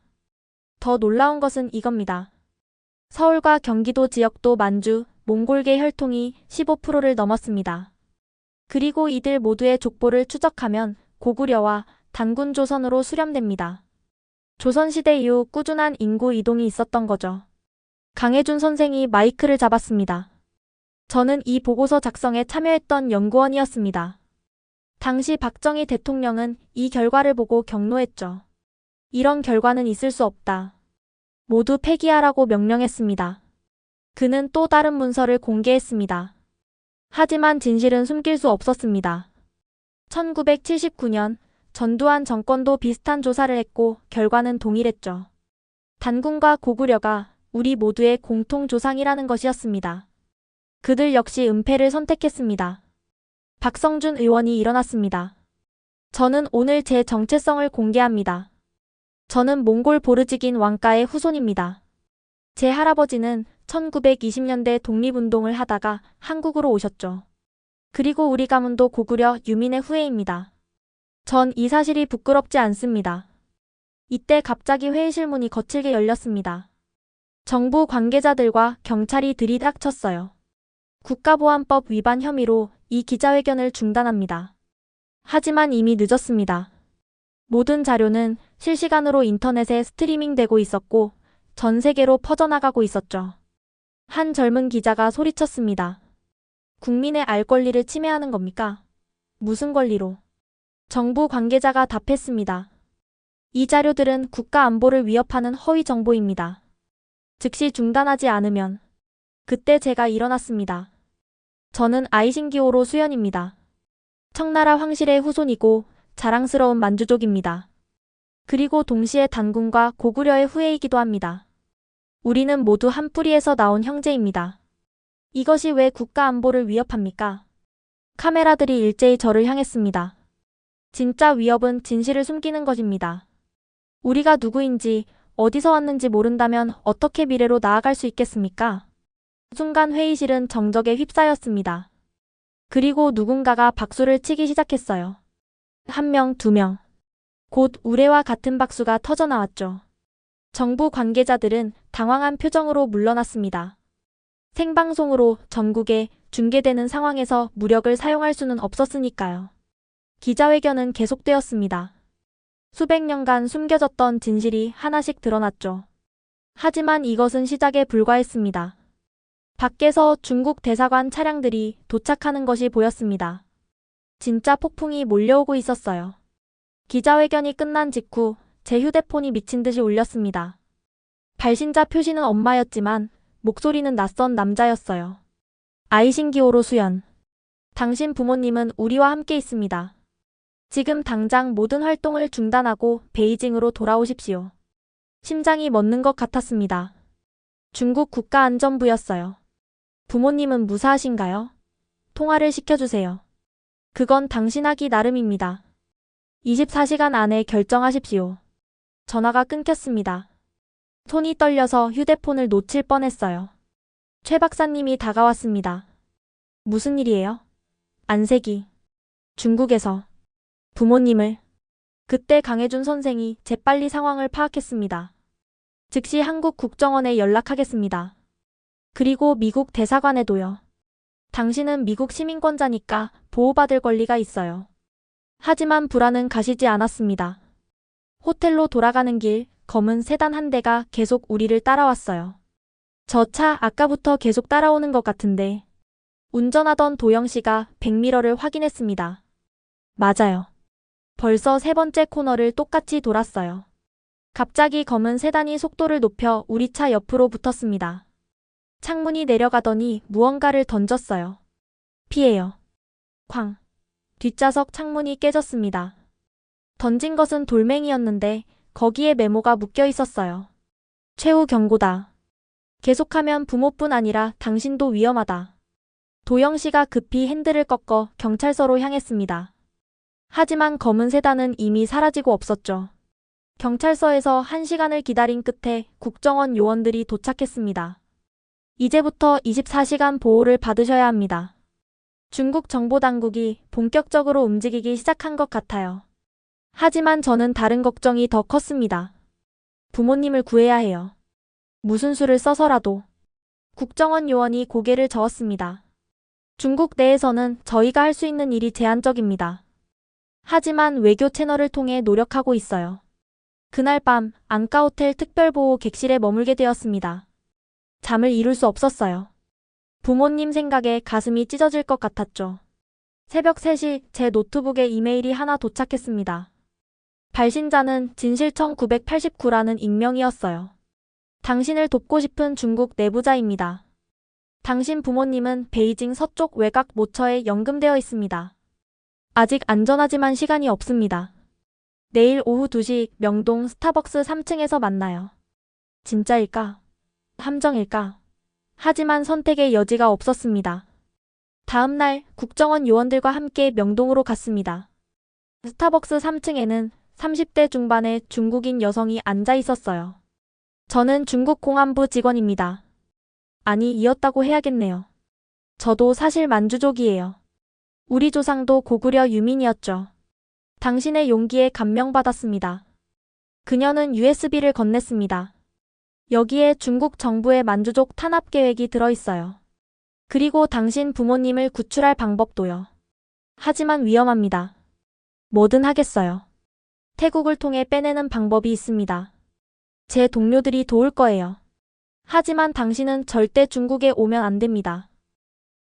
더 놀라운 것은 이겁니다. 서울과 경기도 지역도 만주, 몽골계 혈통이 15%를 넘었습니다. 그리고 이들 모두의 족보를 추적하면 고구려와 단군 조선으로 수렴됩니다. 조선시대 이후 꾸준한 인구 이동이 있었던 거죠. 강혜준 선생이 마이크를 잡았습니다. 저는 이 보고서 작성에 참여했던 연구원이었습니다. 당시 박정희 대통령은 이 결과를 보고 경로했죠. 이런 결과는 있을 수 없다. 모두 폐기하라고 명령했습니다. 그는 또 다른 문서를 공개했습니다. 하지만 진실은 숨길 수 없었습니다. 1979년 전두환 정권도 비슷한 조사를 했고 결과는 동일했죠. 단군과 고구려가 우리 모두의 공통 조상이라는 것이었습니다. 그들 역시 은폐를 선택했습니다. 박성준 의원이 일어났습니다. 저는 오늘 제 정체성을 공개합니다. 저는 몽골 보르지긴 왕가의 후손입니다. 제 할아버지는 1920년대 독립운동을 하다가 한국으로 오셨죠. 그리고 우리 가문도 고구려 유민의 후예입니다. 전 이 사실이 부끄럽지 않습니다. 이때 갑자기 회의실 문이 거칠게 열렸습니다. 정부 관계자들과 경찰이 들이닥쳤어요. 국가보안법 위반 혐의로 이 기자회견을 중단합니다. 하지만 이미 늦었습니다. 모든 자료는 실시간으로 인터넷에 스트리밍되고 있었고 전 세계로 퍼져나가고 있었죠. 한 젊은 기자가 소리쳤습니다. 국민의 알 권리를 침해하는 겁니까? 무슨 권리로? 정부 관계자가 답했습니다. 이 자료들은 국가 안보를 위협하는 허위 정보입니다. 즉시 중단하지 않으면. 그때 제가 일어났습니다. 저는 아이신기호로 수연입니다. 청나라 황실의 후손이고 자랑스러운 만주족입니다. 그리고 동시에 단군과 고구려의 후예이기도 합니다. 우리는 모두 한 뿌리에서 나온 형제입니다. 이것이 왜 국가 안보를 위협합니까? 카메라들이 일제히 저를 향했습니다. 진짜 위협은 진실을 숨기는 것입니다. 우리가 누구인지, 어디서 왔는지 모른다면 어떻게 미래로 나아갈 수 있겠습니까? 순간 회의실은 정적에 휩싸였습니다. 그리고 누군가가 박수를 치기 시작했어요. 한 명, 두 명. 곧 우레와 같은 박수가 터져나왔죠. 정부 관계자들은 당황한 표정으로 물러났습니다. 생방송으로 전국에 중계되는 상황에서 무력을 사용할 수는 없었으니까요. 기자회견은 계속되었습니다. 수백 년간 숨겨졌던 진실이 하나씩 드러났죠. 하지만 이것은 시작에 불과했습니다. 밖에서 중국 대사관 차량들이 도착하는 것이 보였습니다. 진짜 폭풍이 몰려오고 있었어요. 기자회견이 끝난 직후 제 휴대폰이 미친 듯이 울렸습니다. 발신자 표시는 엄마였지만 목소리는 낯선 남자였어요. 아이신기호로 수연. 당신 부모님은 우리와 함께 있습니다. 지금 당장 모든 활동을 중단하고 베이징으로 돌아오십시오. 심장이 멎는 것 같았습니다. 중국 국가안전부였어요. 부모님은 무사하신가요? 통화를 시켜주세요. 그건 당신하기 나름입니다. 24시간 안에 결정하십시오. 전화가 끊겼습니다. 손이 떨려서 휴대폰을 놓칠 뻔했어요. 최 박사님이 다가왔습니다. 무슨 일이에요? 안색이. 중국에서. 부모님을. 그때 강혜준 선생이 재빨리 상황을 파악했습니다. 즉시 한국 국정원에 연락하겠습니다. 그리고 미국 대사관에도요. 당신은 미국 시민권자니까 보호받을 권리가 있어요. 하지만 불안은 가시지 않았습니다. 호텔로 돌아가는 길 검은 세단 한 대가 계속 우리를 따라왔어요. 저 차 아까부터 계속 따라오는 것 같은데. 운전하던 도영 씨가 백미러를 확인했습니다. 맞아요. 벌써 세 번째 코너를 똑같이 돌았어요. 갑자기 검은 세단이 속도를 높여 우리 차 옆으로 붙었습니다. 창문이 내려가더니 무언가를 던졌어요. 피해요. 쾅. 뒷좌석 창문이 깨졌습니다. 던진 것은 돌멩이였는데 거기에 메모가 묶여 있었어요. 최후 경고다. 계속하면 부모뿐 아니라 당신도 위험하다. 도영 씨가 급히 핸들을 꺾어 경찰서로 향했습니다. 하지만 검은 세단은 이미 사라지고 없었죠. 경찰서에서 1시간을 기다린 끝에 국정원 요원들이 도착했습니다. 이제부터 24시간 보호를 받으셔야 합니다. 중국 정보당국이 본격적으로 움직이기 시작한 것 같아요. 하지만 저는 다른 걱정이 더 컸습니다. 부모님을 구해야 해요. 무슨 수를 써서라도. 국정원 요원이 고개를 저었습니다. 중국 내에서는 저희가 할 수 있는 일이 제한적입니다. 하지만 외교 채널을 통해 노력하고 있어요. 그날 밤 앙카호텔 특별보호 객실에 머물게 되었습니다. 잠을 이룰 수 없었어요. 부모님 생각에 가슴이 찢어질 것 같았죠. 새벽 3시 제 노트북에 이메일이 하나 도착했습니다. 발신자는 진실청 989라는 익명이었어요. 당신을 돕고 싶은 중국 내부자입니다. 당신 부모님은 베이징 서쪽 외곽 모처에 연금되어 있습니다. 아직 안전하지만 시간이 없습니다. 내일 오후 2시 명동 스타벅스 3층에서 만나요. 진짜일까? 함정일까? 하지만 선택의 여지가 없었습니다. 다음 날 국정원 요원들과 함께 명동으로 갔습니다. 스타벅스 3층에는 30대 중반의 중국인 여성이 앉아 있었어요. 저는 중국 공안부 직원입니다. 아니, 이었다고 해야겠네요. 저도 사실 만주족이에요. 우리 조상도 고구려 유민이었죠. 당신의 용기에 감명받았습니다. 그녀는 USB를 건넸습니다. 여기에 중국 정부의 만주족 탄압 계획이 들어있어요. 그리고 당신 부모님을 구출할 방법도요. 하지만 위험합니다. 뭐든 하겠어요. 태국을 통해 빼내는 방법이 있습니다. 제 동료들이 도울 거예요. 하지만 당신은 절대 중국에 오면 안 됩니다.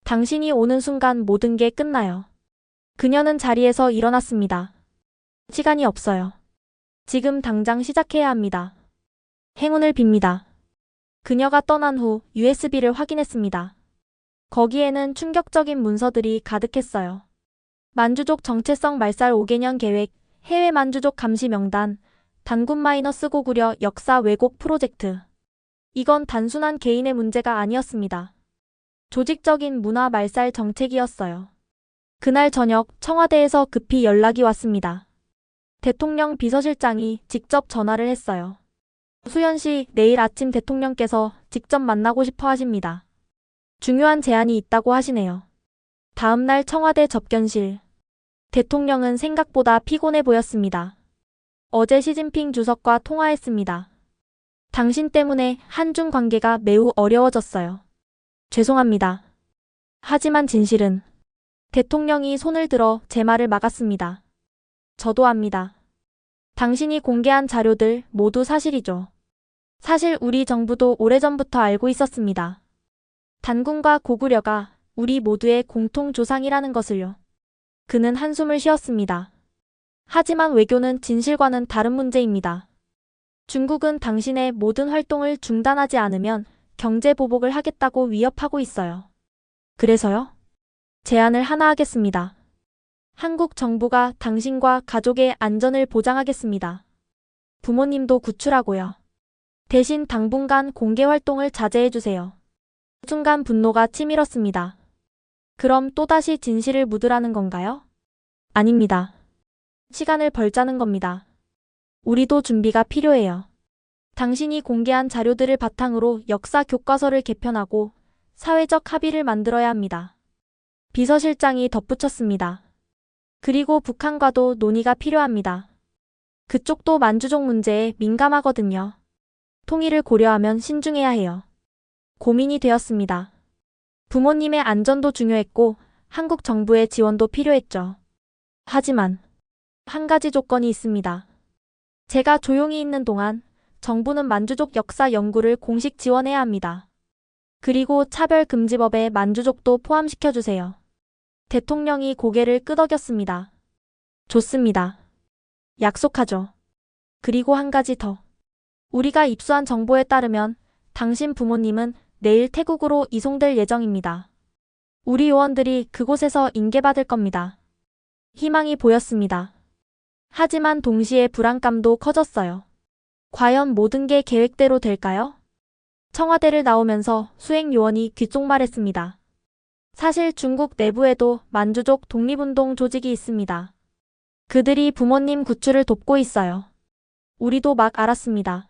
당신이 오는 순간 모든 게 끝나요. 그녀는 자리에서 일어났습니다. 시간이 없어요. 지금 당장 시작해야 합니다. 행운을 빕니다. 그녀가 떠난 후 USB를 확인했습니다. 거기에는 충격적인 문서들이 가득했어요. 만주족 정체성 말살 5개년 계획, 해외 만주족 감시 명단, 단군 마이너스 고구려 역사 왜곡 프로젝트. 이건 단순한 개인의 문제가 아니었습니다. 조직적인 문화 말살 정책이었어요. 그날 저녁 청와대에서 급히 연락이 왔습니다. 대통령 비서실장이 직접 전화를 했어요. 수연 씨, 내일 아침 대통령께서 직접 만나고 싶어 하십니다. 중요한 제안이 있다고 하시네요. 다음 날 청와대 접견실. 대통령은 생각보다 피곤해 보였습니다. 어제 시진핑 주석과 통화했습니다. 당신 때문에 한중 관계가 매우 어려워졌어요. 죄송합니다. 하지만 진실은 대통령이 손을 들어 제 말을 막았습니다. 저도 압니다. 당신이 공개한 자료들 모두 사실이죠. 사실 우리 정부도 오래전부터 알고 있었습니다. 단군과 고구려가 우리 모두의 공통 조상이라는 것을요. 그는 한숨을 쉬었습니다. 하지만 외교는 진실과는 다른 문제입니다. 중국은 당신의 모든 활동을 중단하지 않으면 경제 보복을 하겠다고 위협하고 있어요. 그래서요? 제안을 하나 하겠습니다. 한국 정부가 당신과 가족의 안전을 보장하겠습니다. 부모님도 구출하고요. 대신 당분간 공개 활동을 자제해주세요. 순간 분노가 치밀었습니다. 그럼 또다시 진실을 묻으라는 건가요? 아닙니다. 시간을 벌자는 겁니다. 우리도 준비가 필요해요. 당신이 공개한 자료들을 바탕으로 역사 교과서를 개편하고 사회적 합의를 만들어야 합니다. 비서실장이 덧붙였습니다. 그리고 북한과도 논의가 필요합니다. 그쪽도 만주족 문제에 민감하거든요. 통일을 고려하면 신중해야 해요. 고민이 되었습니다. 부모님의 안전도 중요했고 한국 정부의 지원도 필요했죠. 하지만 한 가지 조건이 있습니다. 제가 조용히 있는 동안 정부는 만주족 역사 연구를 공식 지원해야 합니다. 그리고 차별금지법에 만주족도 포함시켜주세요. 대통령이 고개를 끄덕였습니다. 좋습니다. 약속하죠. 그리고 한 가지 더. 우리가 입수한 정보에 따르면 당신 부모님은 내일 태국으로 이송될 예정입니다. 우리 요원들이 그곳에서 인계받을 겁니다. 희망이 보였습니다. 하지만 동시에 불안감도 커졌어요. 과연 모든 게 계획대로 될까요? 청와대를 나오면서 수행 요원이 귓속말했습니다. 사실 중국 내부에도 만주족 독립운동 조직이 있습니다. 그들이 부모님 구출을 돕고 있어요. 우리도 막 알았습니다.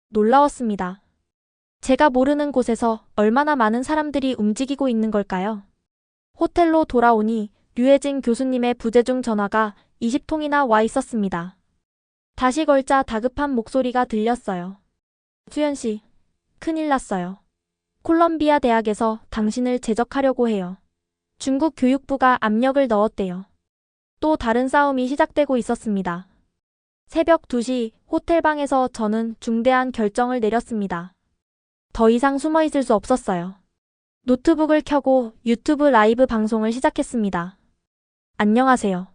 놀라웠습니다. 제가 모르는 곳에서 얼마나 많은 사람들이 움직이고 있는 걸까요? 호텔로 돌아오니 류혜진 교수님의 부재중 전화가 20통이나 와 있었습니다. 다시 걸자 다급한 목소리가 들렸어요. 수연 씨, 큰일 났어요. 콜럼비아 대학에서 당신을 제적하려고 해요. 중국 교육부가 압력을 넣었대요. 또 다른 싸움이 시작되고 있었습니다. 새벽 2시 호텔방에서 저는 중대한 결정을 내렸습니다. 더 이상 숨어 있을 수 없었어요. 노트북을 켜고 유튜브 라이브 방송을 시작했습니다. 안녕하세요.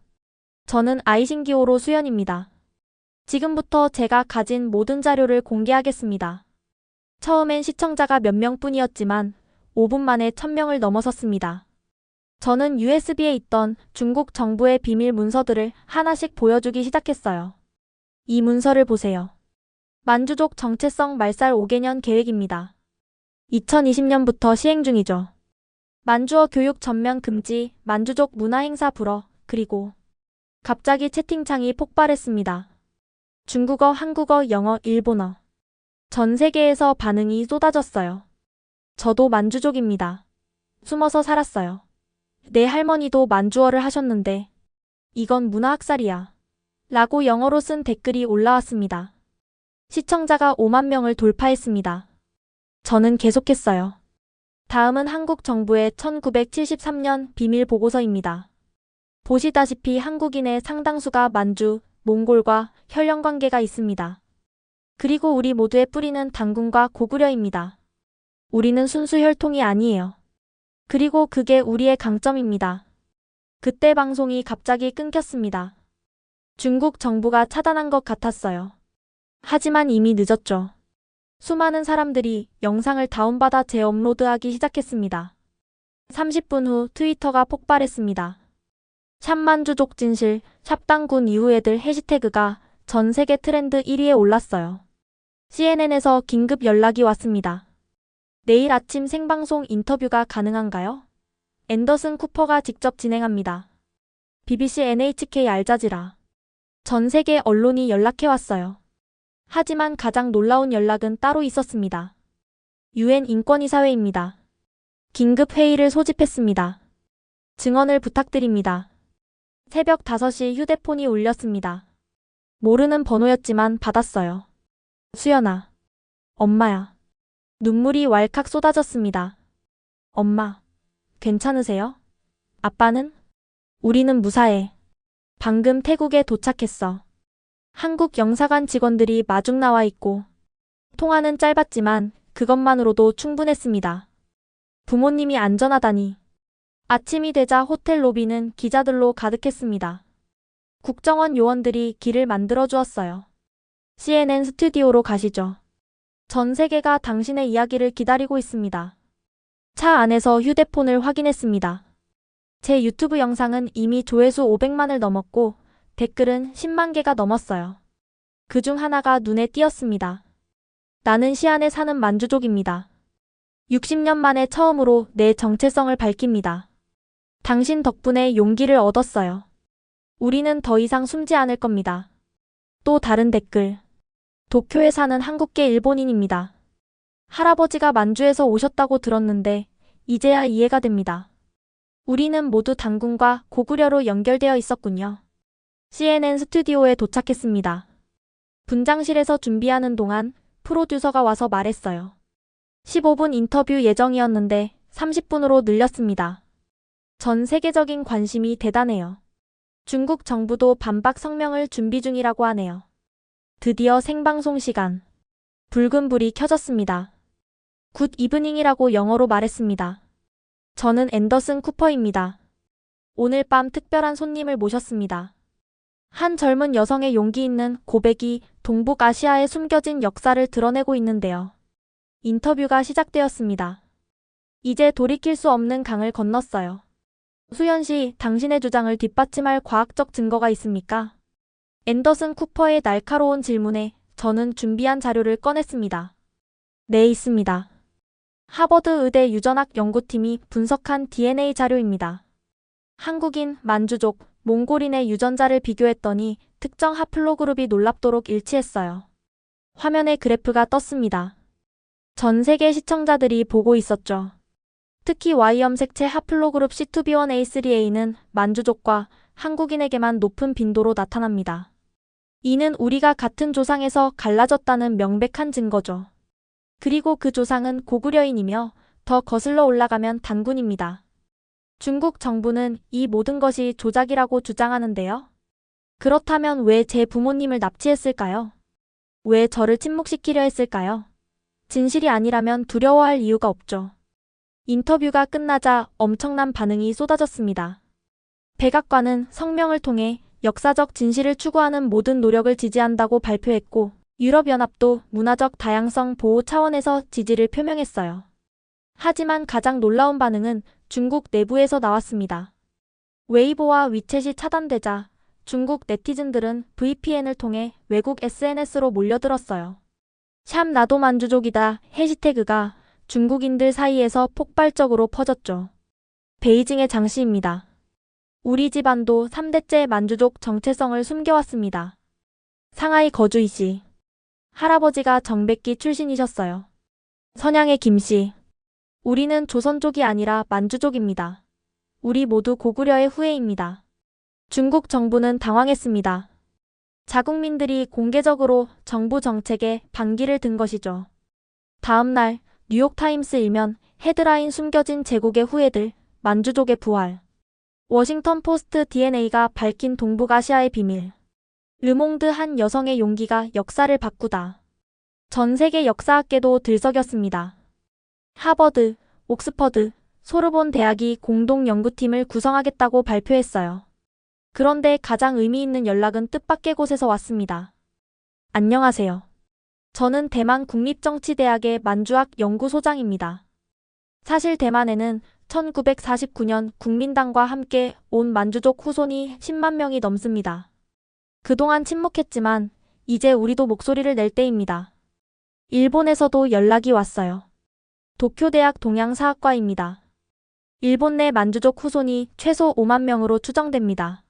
저는 아이신기호로 수연입니다. 지금부터 제가 가진 모든 자료를 공개하겠습니다. 처음엔 시청자가 몇 명뿐이었지만 5분 만에 1000명을 넘어섰습니다. 저는 USB에 있던 중국 정부의 비밀 문서들을 하나씩 보여주기 시작했어요. 이 문서를 보세요. 만주족 정체성 말살 5개년 계획입니다. 2020년부터 시행 중이죠. 만주어 교육 전면 금지, 만주족 문화 행사 불허, 그리고 갑자기 채팅창이 폭발했습니다. 중국어, 한국어, 영어, 일본어. 전 세계에서 반응이 쏟아졌어요. 저도 만주족입니다. 숨어서 살았어요. 내 할머니도 만주어를 하셨는데 이건 문화학살이야. 라고 영어로 쓴 댓글이 올라왔습니다. 시청자가 5만 명을 돌파했습니다. 저는 계속했어요. 다음은 한국 정부의 1973년 비밀 보고서입니다. 보시다시피 한국인의 상당수가 만주, 몽골과 혈연 관계가 있습니다. 그리고 우리 모두의 뿌리는 단군과 고구려입니다. 우리는 순수 혈통이 아니에요. 그리고 그게 우리의 강점입니다. 그때 방송이 갑자기 끊겼습니다. 중국 정부가 차단한 것 같았어요. 하지만 이미 늦었죠. 수많은 사람들이 영상을 다운받아 재업로드하기 시작했습니다. 30분 후 트위터가 폭발했습니다. 샵만주족 진실, 샵당군 이후 애들 해시태그가 전 세계 트렌드 1위에 올랐어요. CNN에서 긴급 연락이 왔습니다. 내일 아침 생방송 인터뷰가 가능한가요? 앤더슨 쿠퍼가 직접 진행합니다. BBC, NHK, 알자지라. 전 세계 언론이 연락해왔어요. 하지만 가장 놀라운 연락은 따로 있었습니다. UN 인권이사회입니다. 긴급 회의를 소집했습니다. 증언을 부탁드립니다. 새벽 5시 휴대폰이 울렸습니다. 모르는 번호였지만 받았어요. 수연아. 엄마야. 눈물이 왈칵 쏟아졌습니다. 엄마, 괜찮으세요? 아빠는? 우리는 무사해. 방금 태국에 도착했어. 한국 영사관 직원들이 마중 나와 있고, 통화는 짧았지만 그것만으로도 충분했습니다. 부모님이 안전하다니. 아침이 되자 호텔 로비는 기자들로 가득했습니다. 국정원 요원들이 길을 만들어 주었어요. CNN 스튜디오로 가시죠. 전 세계가 당신의 이야기를 기다리고 있습니다. 차 안에서 휴대폰을 확인했습니다. 제 유튜브 영상은 이미 조회수 500만을 넘었고 댓글은 10만 개가 넘었어요. 그중 하나가 눈에 띄었습니다. 나는 시안에 사는 만주족입니다. 60년 만에 처음으로 내 정체성을 밝힙니다. 당신 덕분에 용기를 얻었어요. 우리는 더 이상 숨지 않을 겁니다. 또 다른 댓글. 도쿄에 사는 한국계 일본인입니다. 할아버지가 만주에서 오셨다고 들었는데 이제야 이해가 됩니다. 우리는 모두 단군과 고구려로 연결되어 있었군요. CNN 스튜디오에 도착했습니다. 분장실에서 준비하는 동안 프로듀서가 와서 말했어요. 15분 인터뷰 예정이었는데 30분으로 늘렸습니다. 전 세계적인 관심이 대단해요. 중국 정부도 반박 성명을 준비 중이라고 하네요. 드디어 생방송 시간. 붉은 불이 켜졌습니다. 굿 이브닝이라고 영어로 말했습니다. 저는 앤더슨 쿠퍼입니다. 오늘 밤 특별한 손님을 모셨습니다. 한 젊은 여성의 용기 있는 고백이 동북아시아에 숨겨진 역사를 드러내고 있는데요. 인터뷰가 시작되었습니다. 이제 돌이킬 수 없는 강을 건넜어요. 수연 씨, 당신의 주장을 뒷받침할 과학적 증거가 있습니까? 앤더슨 쿠퍼의 날카로운 질문에 저는 준비한 자료를 꺼냈습니다. 네, 있습니다. 하버드 의대 유전학 연구팀이 분석한 DNA 자료입니다. 한국인, 만주족, 몽골인의 유전자를 비교했더니 특정 하플로그룹이 놀랍도록 일치했어요. 화면에 그래프가 떴습니다. 전 세계 시청자들이 보고 있었죠. 특히 Y염색체 하플로그룹 C2B1A3A는 만주족과 한국인에게만 높은 빈도로 나타납니다. 이는 우리가 같은 조상에서 갈라졌다는 명백한 증거죠. 그리고 그 조상은 고구려인이며 더 거슬러 올라가면 단군입니다. 중국 정부는 이 모든 것이 조작이라고 주장하는데요. 그렇다면 왜 제 부모님을 납치했을까요? 왜 저를 침묵시키려 했을까요? 진실이 아니라면 두려워할 이유가 없죠. 인터뷰가 끝나자 엄청난 반응이 쏟아졌습니다. 백악관은 성명을 통해 역사적 진실을 추구하는 모든 노력을 지지한다고 발표했고, 유럽연합도 문화적 다양성 보호 차원에서 지지를 표명했어요. 하지만 가장 놀라운 반응은 중국 내부에서 나왔습니다. 웨이보와 위챗이 차단되자 중국 네티즌들은 VPN을 통해 외국 SNS로 몰려들었어요. 샵 나도 만주족이다 해시태그가 중국인들 사이에서 폭발적으로 퍼졌죠. 베이징의 장씨입니다. 우리 집안도 3대째 만주족 정체성을 숨겨왔습니다. 상하이 거주이씨. 할아버지가 정백기 출신이셨어요. 선양의 김씨. 우리는 조선족이 아니라 만주족입니다. 우리 모두 고구려의 후예입니다. 중국 정부는 당황했습니다. 자국민들이 공개적으로 정부 정책에 반기를 든 것이죠. 다음 날 뉴욕타임스 일면 헤드라인 숨겨진 제국의 후예들, 만주족의 부활. 워싱턴 포스트 DNA가 밝힌 동북아시아의 비밀. 르몽드 한 여성의 용기가 역사를 바꾸다. 전 세계 역사학계도 들썩였습니다. 하버드, 옥스퍼드, 소르본 대학이 공동 연구팀을 구성하겠다고 발표했어요. 그런데 가장 의미 있는 연락은 뜻밖의 곳에서 왔습니다. 안녕하세요. 저는 대만 국립정치대학의 만주학 연구소장입니다. 사실 대만에는 1949년 국민당과 함께 온 만주족 후손이 10만 명이 넘습니다. 그동안 침묵했지만 이제 우리도 목소리를 낼 때입니다. 일본에서도 연락이 왔어요. 도쿄대학 동양사학과입니다. 일본 내 만주족 후손이 최소 5만 명으로 추정됩니다.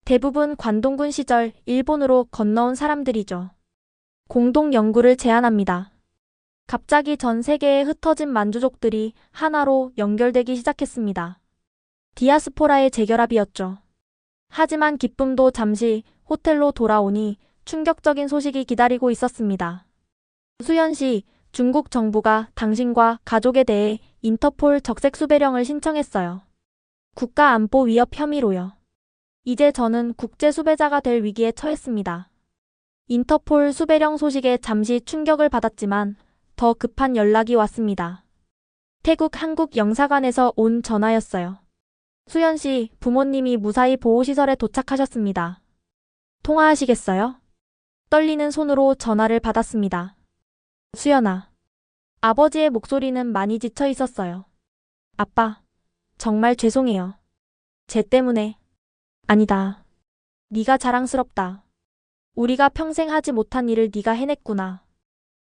대부분 관동군 시절 일본으로 건너온 사람들이죠. 공동 연구를 제안합니다. 갑자기 전 세계에 흩어진 만주족들이 하나로 연결되기 시작했습니다. 디아스포라의 재결합이었죠. 하지만 기쁨도 잠시 호텔로 돌아오니 충격적인 소식이 기다리고 있었습니다. 수연 씨, 중국 정부가 당신과 가족에 대해 인터폴 적색 수배령을 신청했어요. 국가안보 위협 혐의로요. 이제 저는 국제 수배자가 될 위기에 처했습니다. 인터폴 수배령 소식에 잠시 충격을 받았지만 더 급한 연락이 왔습니다. 태국 한국 영사관에서 온 전화였어요. 수연 씨, 부모님이 무사히 보호시설에 도착하셨습니다. 통화하시겠어요? 떨리는 손으로 전화를 받았습니다. 수연아. 아버지의 목소리는 많이 지쳐 있었어요. 아빠, 정말 죄송해요. 쟤 때문에. 아니다. 네가 자랑스럽다. 우리가 평생 하지 못한 일을 네가 해냈구나.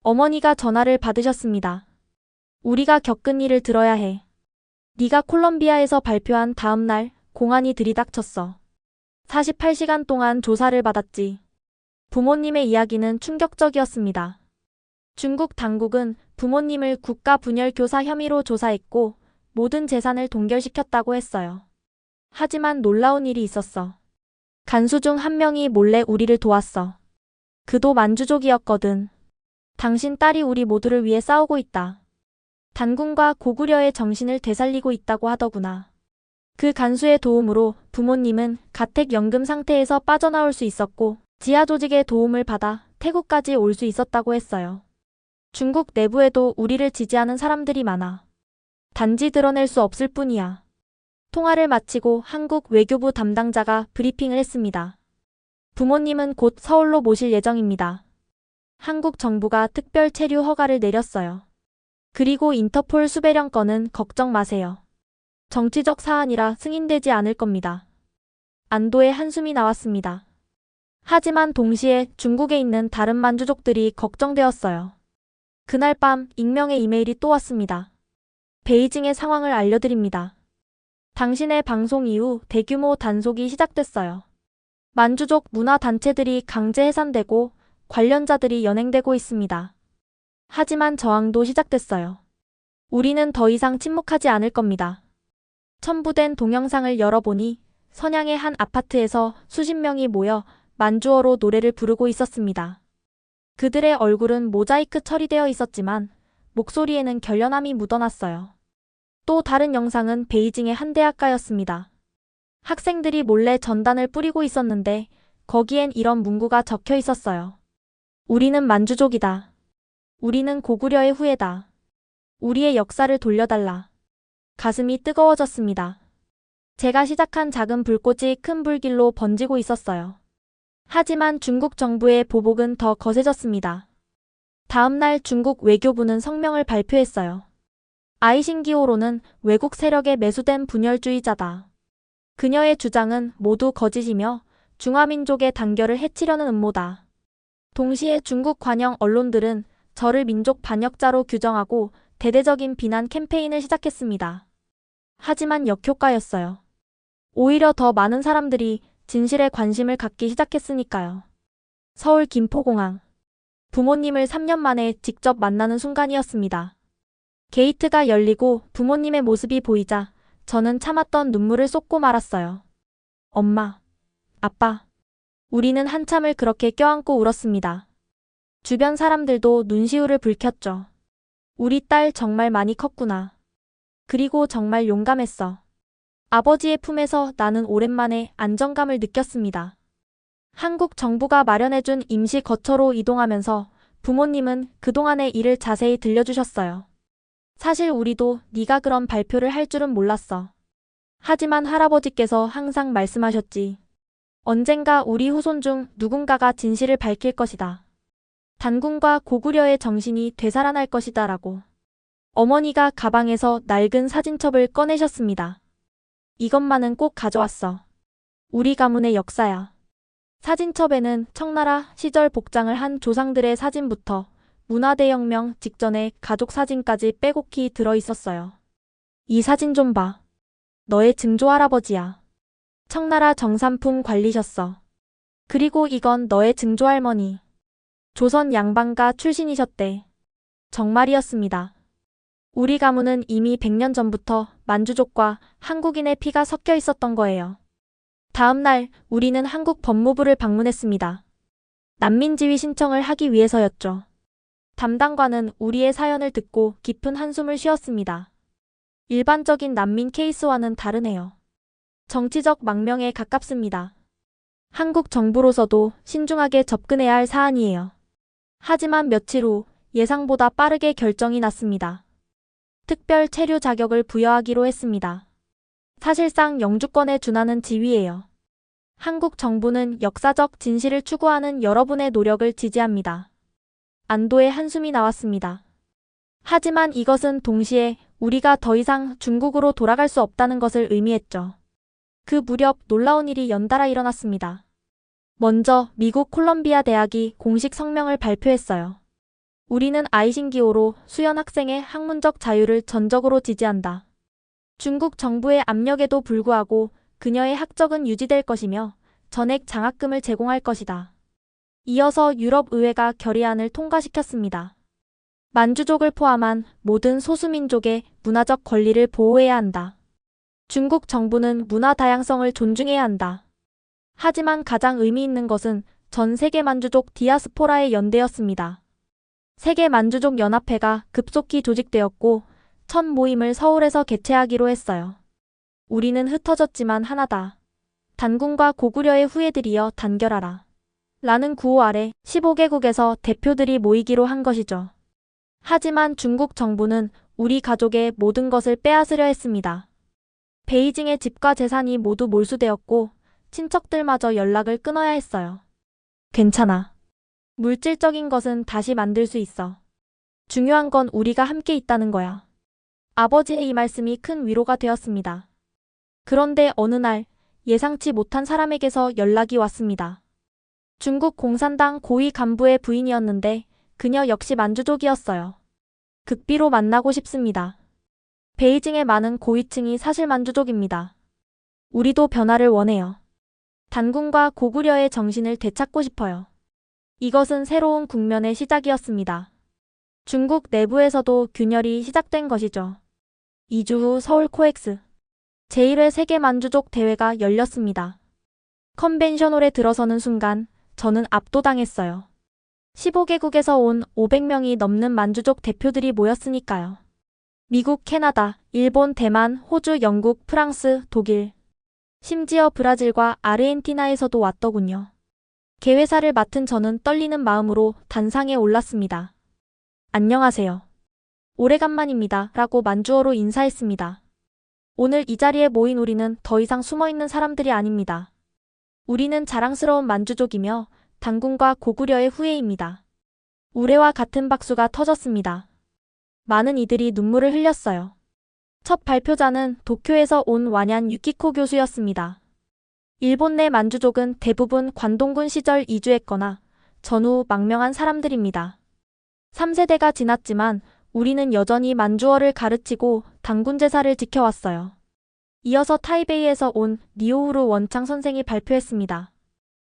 어머니가 전화를 받으셨습니다. 우리가 겪은 일을 들어야 해. 네가 콜롬비아에서 발표한 다음 날 공안이 들이닥쳤어. 48시간 동안 조사를 받았지. 부모님의 이야기는 충격적이었습니다. 중국 당국은 부모님을 국가 분열 교사 혐의로 조사했고 모든 재산을 동결시켰다고 했어요. 하지만 놀라운 일이 있었어. 간수 중 한 명이 몰래 우리를 도왔어. 그도 만주족이었거든. 당신 딸이 우리 모두를 위해 싸우고 있다. 단군과 고구려의 정신을 되살리고 있다고 하더구나. 그 간수의 도움으로 부모님은 가택연금 상태에서 빠져나올 수 있었고 지하 조직의 도움을 받아 태국까지 올 수 있었다고 했어요. 중국 내부에도 우리를 지지하는 사람들이 많아. 단지 드러낼 수 없을 뿐이야. 통화를 마치고 한국 외교부 담당자가 브리핑을 했습니다. 부모님은 곧 서울로 모실 예정입니다. 한국 정부가 특별 체류 허가를 내렸어요. 그리고 인터폴 수배령 건은 걱정 마세요. 정치적 사안이라 승인되지 않을 겁니다. 안도의 한숨이 나왔습니다. 하지만 동시에 중국에 있는 다른 만주족들이 걱정되었어요. 그날 밤 익명의 이메일이 또 왔습니다. 베이징의 상황을 알려드립니다. 당신의 방송 이후 대규모 단속이 시작됐어요. 만주족 문화단체들이 강제 해산되고 관련자들이 연행되고 있습니다. 하지만 저항도 시작됐어요. 우리는 더 이상 침묵하지 않을 겁니다. 첨부된 동영상을 열어보니 선양의 한 아파트에서 수십 명이 모여 만주어로 노래를 부르고 있었습니다. 그들의 얼굴은 모자이크 처리되어 있었지만 목소리에는 결연함이 묻어났어요. 또 다른 영상은 베이징의 한 대학가였습니다. 학생들이 몰래 전단을 뿌리고 있었는데 거기엔 이런 문구가 적혀 있었어요. 우리는 만주족이다. 우리는 고구려의 후예다. 우리의 역사를 돌려달라. 가슴이 뜨거워졌습니다. 제가 시작한 작은 불꽃이 큰 불길로 번지고 있었어요. 하지만 중국 정부의 보복은 더 거세졌습니다. 다음 날 중국 외교부는 성명을 발표했어요. 아이신기호로는 외국 세력에 매수된 분열주의자다. 그녀의 주장은 모두 거짓이며 중화민족의 단결을 해치려는 음모다. 동시에 중국 관영 언론들은 저를 민족 반역자로 규정하고 대대적인 비난 캠페인을 시작했습니다. 하지만 역효과였어요. 오히려 더 많은 사람들이 진실에 관심을 갖기 시작했으니까요. 서울 김포공항. 부모님을 3년 만에 직접 만나는 순간이었습니다. 게이트가 열리고 부모님의 모습이 보이자 저는 참았던 눈물을 쏟고 말았어요. 엄마, 아빠. 우리는 한참을 그렇게 껴안고 울었습니다. 주변 사람들도 눈시울을 붉혔죠. 우리 딸 정말 많이 컸구나. 그리고 정말 용감했어. 아버지의 품에서 나는 오랜만에 안정감을 느꼈습니다. 한국 정부가 마련해준 임시 거처로 이동하면서 부모님은 그동안의 일을 자세히 들려주셨어요. 사실 우리도 네가 그런 발표를 할 줄은 몰랐어. 하지만 할아버지께서 항상 말씀하셨지. 언젠가 우리 후손 중 누군가가 진실을 밝힐 것이다. 단군과 고구려의 정신이 되살아날 것이다 라고. 어머니가 가방에서 낡은 사진첩을 꺼내셨습니다. 이것만은 꼭 가져왔어. 우리 가문의 역사야. 사진첩에는 청나라 시절 복장을 한 조상들의 사진부터 문화대혁명 직전의 가족 사진까지 빼곡히 들어있었어요. 이 사진 좀 봐. 너의 증조할아버지야. 청나라 정삼품 관리셨어. 그리고 이건 너의 증조할머니. 조선 양반가 출신이셨대. 정말이었습니다. 우리 가문은 이미 100년 전부터 만주족과 한국인의 피가 섞여 있었던 거예요. 다음 날 우리는 한국 법무부를 방문했습니다. 난민 지위 신청을 하기 위해서였죠. 담당관은 우리의 사연을 듣고 깊은 한숨을 쉬었습니다. 일반적인 난민 케이스와는 다르네요. 정치적 망명에 가깝습니다. 한국 정부로서도 신중하게 접근해야 할 사안이에요. 하지만 며칠 후 예상보다 빠르게 결정이 났습니다. 특별 체류 자격을 부여하기로 했습니다. 사실상 영주권에 준하는 지위예요. 한국 정부는 역사적 진실을 추구하는 여러분의 노력을 지지합니다. 안도의 한숨이 나왔습니다. 하지만 이것은 동시에 우리가 더 이상 중국으로 돌아갈 수 없다는 것을 의미했죠. 그 무렵 놀라운 일이 연달아 일어났습니다. 먼저 미국 콜럼비아 대학이 공식 성명을 발표했어요. 우리는 아이신기호로 수연 학생의 학문적 자유를 전적으로 지지한다. 중국 정부의 압력에도 불구하고 그녀의 학적은 유지될 것이며 전액 장학금을 제공할 것이다. 이어서 유럽 의회가 결의안을 통과시켰습니다. 만주족을 포함한 모든 소수민족의 문화적 권리를 보호해야 한다. 중국 정부는 문화 다양성을 존중해야 한다. 하지만 가장 의미 있는 것은 전 세계 만주족 디아스포라의 연대였습니다. 세계 만주족 연합회가 급속히 조직되었고 첫 모임을 서울에서 개최하기로 했어요. 우리는 흩어졌지만 하나다. 단군과 고구려의 후예들이여 단결하라. 라는 구호 아래 15개국에서 대표들이 모이기로 한 것이죠. 하지만 중국 정부는 우리 가족의 모든 것을 빼앗으려 했습니다. 베이징의 집과 재산이 모두 몰수되었고 친척들마저 연락을 끊어야 했어요. 괜찮아. 물질적인 것은 다시 만들 수 있어. 중요한 건 우리가 함께 있다는 거야. 아버지의 이 말씀이 큰 위로가 되었습니다. 그런데 어느 날 예상치 못한 사람에게서 연락이 왔습니다. 중국 공산당 고위 간부의 부인이었는데 그녀 역시 만주족이었어요. 극비로 만나고 싶습니다. 베이징의 많은 고위층이 사실 만주족입니다. 우리도 변화를 원해요. 단군과 고구려의 정신을 되찾고 싶어요. 이것은 새로운 국면의 시작이었습니다. 중국 내부에서도 균열이 시작된 것이죠. 2주 후 서울 코엑스 제1회 세계 만주족 대회가 열렸습니다. 컨벤션홀에 들어서는 순간 저는 압도당했어요. 15개국에서 온 500명이 넘는 만주족 대표들이 모였으니까요. 미국, 캐나다, 일본, 대만, 호주, 영국, 프랑스, 독일, 심지어 브라질과 아르헨티나에서도 왔더군요. 개회사를 맡은 저는 떨리는 마음으로 단상에 올랐습니다. 안녕하세요. 오래간만입니다. 라고 만주어로 인사했습니다. 오늘 이 자리에 모인 우리는 더 이상 숨어있는 사람들이 아닙니다. 우리는 자랑스러운 만주족이며 단군과 고구려의 후예입니다. 우레와 같은 박수가 터졌습니다. 많은 이들이 눈물을 흘렸어요. 첫 발표자는 도쿄에서 온 완얀 유키코 교수였습니다. 일본 내 만주족은 대부분 관동군 시절 이주했거나 전후 망명한 사람들입니다. 3세대가 지났지만 우리는 여전히 만주어를 가르치고 단군 제사를 지켜왔어요. 이어서 타이베이에서 온 리오우루 원창 선생이 발표했습니다.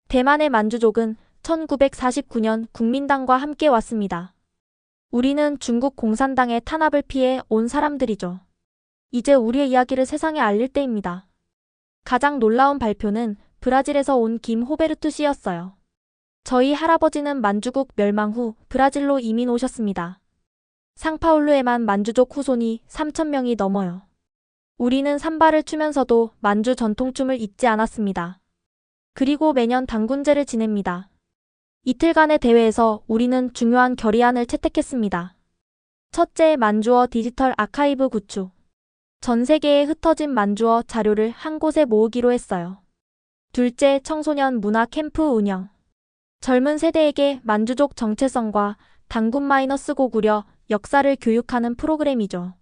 대만의 만주족은 1949년 국민당과 함께 왔습니다. 우리는 중국 공산당의 탄압을 피해 온 사람들이죠. 이제 우리의 이야기를 세상에 알릴 때입니다. 가장 놀라운 발표는 브라질에서 온 김 호베르투 씨였어요. 저희 할아버지는 만주국 멸망 후 브라질로 이민 오셨습니다. 상파울루에만 만주족 후손이 3,000명이 넘어요. 우리는 삼바를 추면서도 만주 전통춤을 잊지 않았습니다. 그리고 매년 단군제를 지냅니다. 이틀간의 대회에서 우리는 중요한 결의안을 채택했습니다. 첫째, 만주어 디지털 아카이브 구축. 전 세계에 흩어진 만주어 자료를 한 곳에 모으기로 했어요. 둘째, 청소년 문화 캠프 운영. 젊은 세대에게 만주족 정체성과 단군-고구려 역사를 교육하는 프로그램이죠.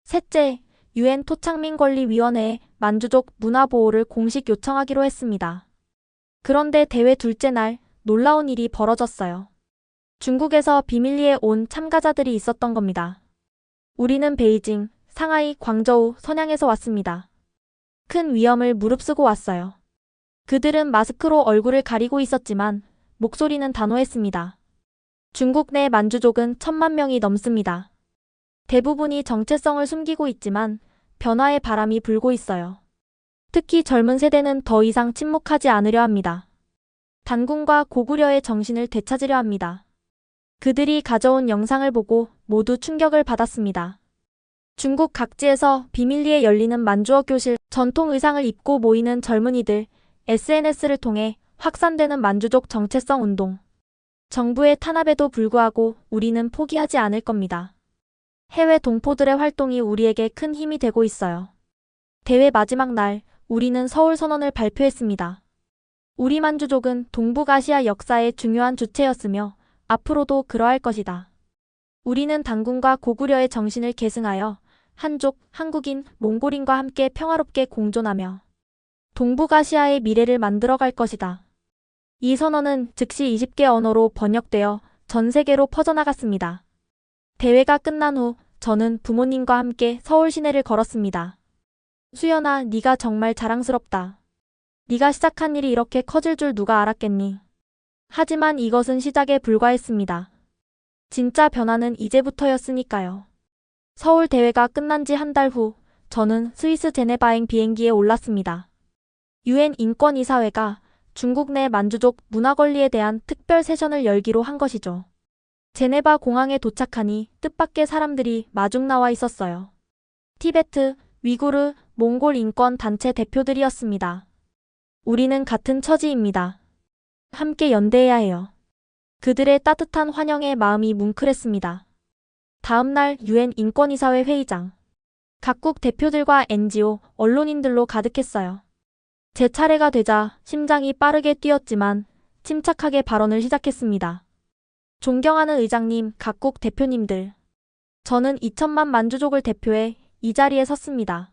셋째, UN 토착민권리위원회에 만주족 문화보호를 공식 요청하기로 했습니다. 그런데 대회 둘째 날 놀라운 일이 벌어졌어요. 중국에서 비밀리에 온 참가자들이 있었던 겁니다. 우리는 베이징, 상하이, 광저우, 선양에서 왔습니다. 큰 위험을 무릅쓰고 왔어요. 그들은 마스크로 얼굴을 가리고 있었지만 목소리는 단호했습니다. 중국 내 만주족은 1,000만 명이 넘습니다. 대부분이 정체성을 숨기고 있지만 변화의 바람이 불고 있어요. 특히 젊은 세대는 더 이상 침묵하지 않으려 합니다. 단군과 고구려의 정신을 되찾으려 합니다. 그들이 가져온 영상을 보고 모두 충격을 받았습니다. 중국 각지에서 비밀리에 열리는 만주어 교실, 전통 의상을 입고 모이는 젊은이들, SNS를 통해 확산되는 만주족 정체성 운동. 정부의 탄압에도 불구하고 우리는 포기하지 않을 겁니다. 해외 동포들의 활동이 우리에게 큰 힘이 되고 있어요. 대회 마지막 날, 우리는 서울 선언을 발표했습니다. 우리 만주족은 동북아시아 역사의 중요한 주체였으며 앞으로도 그러할 것이다. 우리는 단군과 고구려의 정신을 계승하여 한족, 한국인, 몽골인과 함께 평화롭게 공존하며 동북아시아의 미래를 만들어갈 것이다. 이 선언은 즉시 20개 언어로 번역되어 전 세계로 퍼져나갔습니다. 대회가 끝난 후 저는 부모님과 함께 서울 시내를 걸었습니다. 수연아, 네가 정말 자랑스럽다. 네가 시작한 일이 이렇게 커질 줄 누가 알았겠니? 하지만 이것은 시작에 불과했습니다. 진짜 변화는 이제부터였으니까요. 서울 대회가 끝난 지 한 달 후 저는 스위스 제네바행 비행기에 올랐습니다. UN 인권이사회가 중국 내 만주족 문화 권리에 대한 특별 세션을 열기로 한 것이죠. 제네바 공항에 도착하니 뜻밖의 사람들이 마중 나와 있었어요. 티베트, 위구르, 몽골 인권 단체 대표들이었습니다. 우리는 같은 처지입니다. 함께 연대해야 해요. 그들의 따뜻한 환영에 마음이 뭉클했습니다. 다음 날 UN 인권이사회 회의장. 각국 대표들과 NGO, 언론인들로 가득했어요. 제 차례가 되자 심장이 빠르게 뛰었지만 침착하게 발언을 시작했습니다. 존경하는 의장님, 각국 대표님들. 저는 2천만 만주족을 대표해 이 자리에 섰습니다.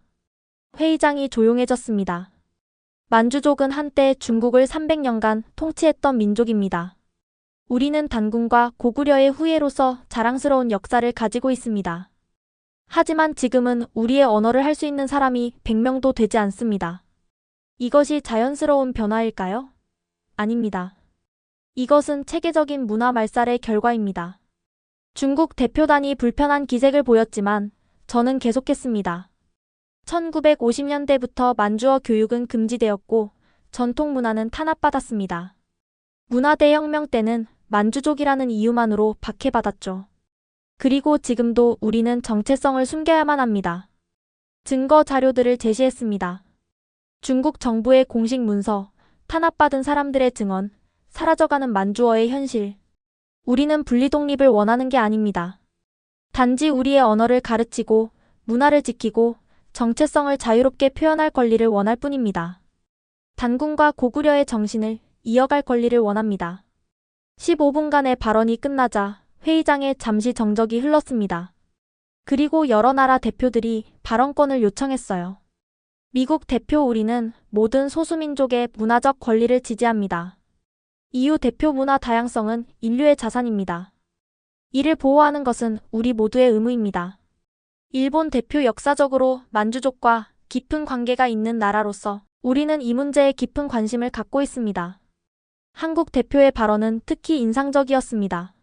회의장이 조용해졌습니다. 만주족은 한때 중국을 300년간 통치했던 민족입니다. 우리는 단군과 고구려의 후예로서 자랑스러운 역사를 가지고 있습니다. 하지만 지금은 우리의 언어를 할 수 있는 사람이 100명도 되지 않습니다. 이것이 자연스러운 변화일까요? 아닙니다. 이것은 체계적인 문화 말살의 결과입니다. 중국 대표단이 불편한 기색을 보였지만 저는 계속했습니다. 1950년대부터 만주어 교육은 금지되었고 전통 문화는 탄압받았습니다. 문화대혁명 때는 만주족이라는 이유만으로 박해받았죠. 그리고 지금도 우리는 정체성을 숨겨야만 합니다. 증거 자료들을 제시했습니다. 중국 정부의 공식 문서, 탄압받은 사람들의 증언, 사라져가는 만주어의 현실. 우리는 분리독립을 원하는 게 아닙니다. 단지 우리의 언어를 가르치고 문화를 지키고 정체성을 자유롭게 표현할 권리를 원할 뿐입니다. 단군과 고구려의 정신을 이어갈 권리를 원합니다. 15분간의 발언이 끝나자 회의장에 잠시 정적이 흘렀습니다. 그리고 여러 나라 대표들이 발언권을 요청했어요. 미국 대표 우리는 모든 소수민족의 문화적 권리를 지지합니다. EU 대표 문화 다양성은 인류의 자산입니다. 이를 보호하는 것은 우리 모두의 의무입니다. 일본 대표 역사적으로 만주족과 깊은 관계가 있는 나라로서 우리는 이 문제에 깊은 관심을 갖고 있습니다. 한국 대표의 발언은 특히 인상적이었습니다.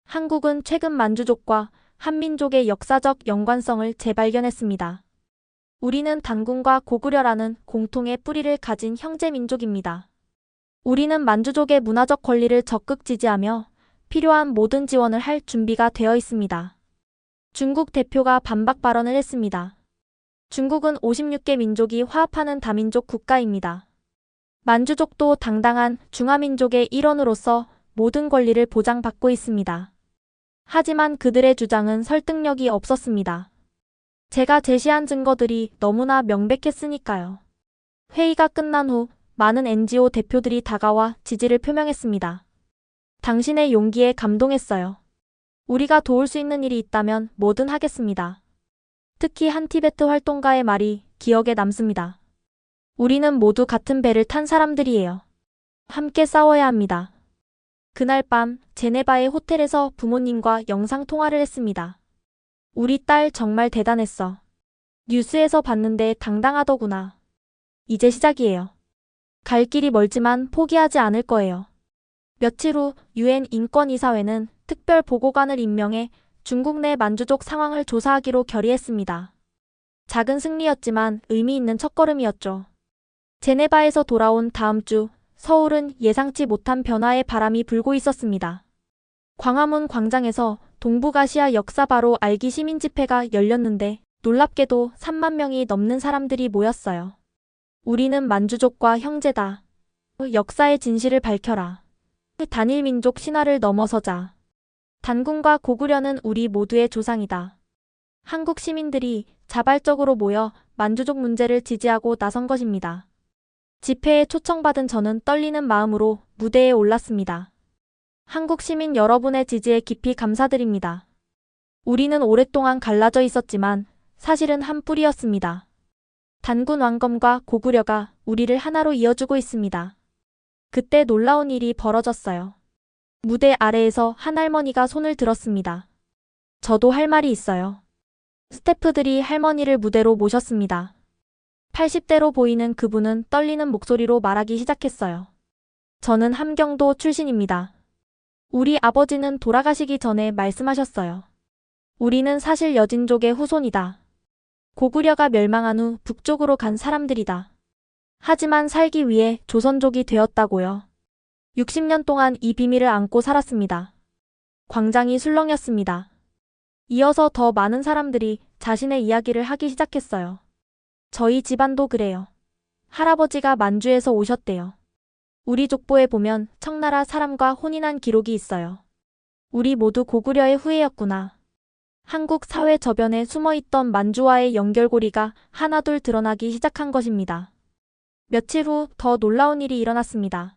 한국은 최근 만주족과 한민족의 역사적 연관성을 재발견했습니다. 우리는 단군과 고구려라는 공통의 뿌리를 가진 형제민족입니다. 우리는 만주족의 문화적 권리를 적극 지지하며 필요한 모든 지원을 할 준비가 되어 있습니다. 중국 대표가 반박 발언을 했습니다. 중국은 56개 민족이 화합하는 다민족 국가입니다. 만주족도 당당한 중화민족의 일원으로서 모든 권리를 보장받고 있습니다. 하지만 그들의 주장은 설득력이 없었습니다. 제가 제시한 증거들이 너무나 명백했으니까요. 회의가 끝난 후 많은 NGO 대표들이 다가와 지지를 표명했습니다. 당신의 용기에 감동했어요. 우리가 도울 수 있는 일이 있다면 뭐든 하겠습니다. 특히 한 티베트 활동가의 말이 기억에 남습니다. 우리는 모두 같은 배를 탄 사람들이에요. 함께 싸워야 합니다. 그날 밤 제네바의 호텔에서 부모님과 영상통화를 했습니다. 우리 딸 정말 대단했어. 뉴스에서 봤는데 당당하더구나. 이제 시작이에요. 갈 길이 멀지만 포기하지 않을 거예요. 며칠 후 UN 인권이사회는 특별 보고관을 임명해 중국 내 만주족 상황을 조사하기로 결의했습니다. 작은 승리였지만 의미 있는 첫걸음이었죠. 제네바에서 돌아온 다음 주 서울은 예상치 못한 변화의 바람이 불고 있었습니다. 광화문 광장에서 동북아시아 역사 바로 알기 시민 집회가 열렸는데 놀랍게도 3만 명이 넘는 사람들이 모였어요. 우리는 만주족과 형제다. 역사의 진실을 밝혀라. 단일 민족 신화를 넘어서자. 단군과 고구려는 우리 모두의 조상이다. 한국 시민들이 자발적으로 모여 만주족 문제를 지지하고 나선 것입니다. 집회에 초청받은 저는 떨리는 마음으로 무대에 올랐습니다. 한국 시민 여러분의 지지에 깊이 감사드립니다. 우리는 오랫동안 갈라져 있었지만 사실은 한 뿌리였습니다. 단군 왕검과 고구려가 우리를 하나로 이어주고 있습니다. 그때 놀라운 일이 벌어졌어요. 무대 아래에서 한 할머니가 손을 들었습니다. 저도 할 말이 있어요. 스태프들이 할머니를 무대로 모셨습니다. 80대로 보이는 그분은 떨리는 목소리로 말하기 시작했어요. 저는 함경도 출신입니다. 우리 아버지는 돌아가시기 전에 말씀하셨어요. 우리는 사실 여진족의 후손이다. 고구려가 멸망한 후 북쪽으로 간 사람들이다. 하지만 살기 위해 조선족이 되었다고요. 60년 동안 이 비밀을 안고 살았습니다. 광장이 술렁였습니다. 이어서 더 많은 사람들이 자신의 이야기를 하기 시작했어요. 저희 집안도 그래요. 할아버지가 만주에서 오셨대요. 우리 족보에 보면 청나라 사람과 혼인한 기록이 있어요. 우리 모두 고구려의 후예였구나. 한국 사회 저변에 숨어있던 만주와의 연결고리가 하나둘 드러나기 시작한 것입니다. 며칠 후 더 놀라운 일이 일어났습니다.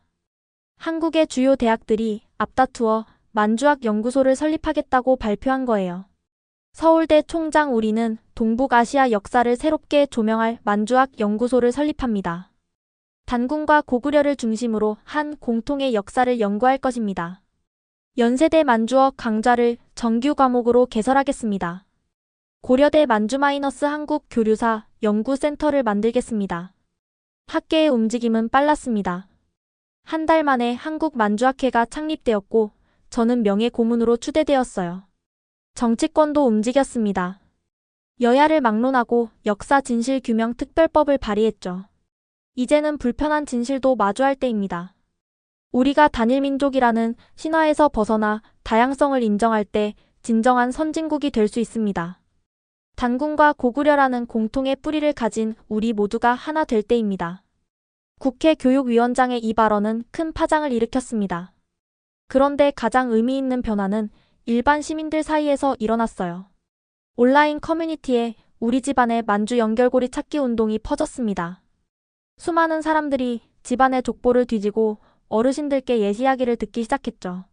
한국의 주요 대학들이 앞다투어 만주학 연구소를 설립하겠다고 발표한 거예요. 서울대 총장 우리는 동북아시아 역사를 새롭게 조명할 만주학 연구소를 설립합니다. 단군과 고구려를 중심으로 한 공통의 역사를 연구할 것입니다. 연세대 만주어 강좌를 정규 과목으로 개설하겠습니다. 고려대 만주- 한국 교류사 연구센터를 만들겠습니다. 학계의 움직임은 빨랐습니다. 한 달 만에 한국 만주학회가 창립되었고 저는 명예 고문으로 추대되었어요. 정치권도 움직였습니다. 여야를 막론하고 역사 진실 규명 특별법을 발의했죠. 이제는 불편한 진실도 마주할 때입니다. 우리가 단일민족이라는 신화에서 벗어나 다양성을 인정할 때 진정한 선진국이 될 수 있습니다. 단군과 고구려라는 공통의 뿌리를 가진 우리 모두가 하나 될 때입니다. 국회 교육위원장의 이 발언은 큰 파장을 일으켰습니다. 그런데 가장 의미 있는 변화는 일반 시민들 사이에서 일어났어요. 온라인 커뮤니티에 우리 집안의 만주 연결고리 찾기 운동이 퍼졌습니다. 수많은 사람들이 집안의 족보를 뒤지고 어르신들께 옛 이야기를 듣기 시작했죠.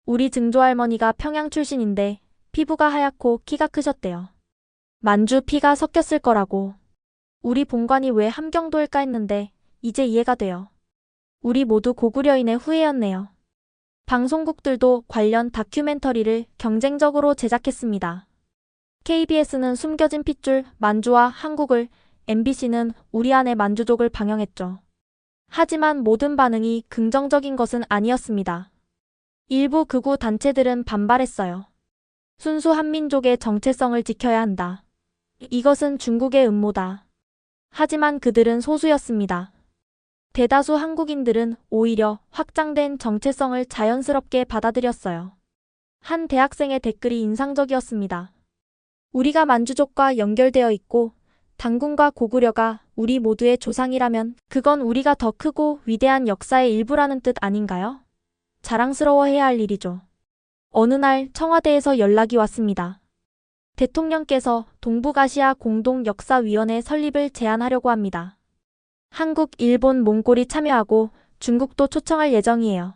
우리 증조할머니가 평양 출신인데 피부가 하얗고 키가 크셨대요. 만주 피가 섞였을 거라고. 우리 본관이 왜 함경도일까 했는데 이제 이해가 돼요. 우리 모두 고구려인의 후예였네요. 방송국들도 관련 다큐멘터리를 경쟁적으로 제작했습니다. KBS는 숨겨진 핏줄 만주와 한국을, MBC는 우리 안의 만주족을 방영했죠. 하지만 모든 반응이 긍정적인 것은 아니었습니다. 일부 극우 단체들은 반발했어요. 순수 한민족의 정체성을 지켜야 한다. 이것은 중국의 음모다. 하지만 그들은 소수였습니다. 대다수 한국인들은 오히려 확장된 정체성을 자연스럽게 받아들였어요. 한 대학생의 댓글이 인상적이었습니다. 우리가 만주족과 연결되어 있고 단군과 고구려가 우리 모두의 조상이라면 그건 우리가 더 크고 위대한 역사의 일부라는 뜻 아닌가요? 자랑스러워해야 할 일이죠. 어느 날 청와대에서 연락이 왔습니다. 대통령께서 동북아시아 공동역사위원회 설립을 제안하려고 합니다. 한국, 일본, 몽골이 참여하고 중국도 초청할 예정이에요.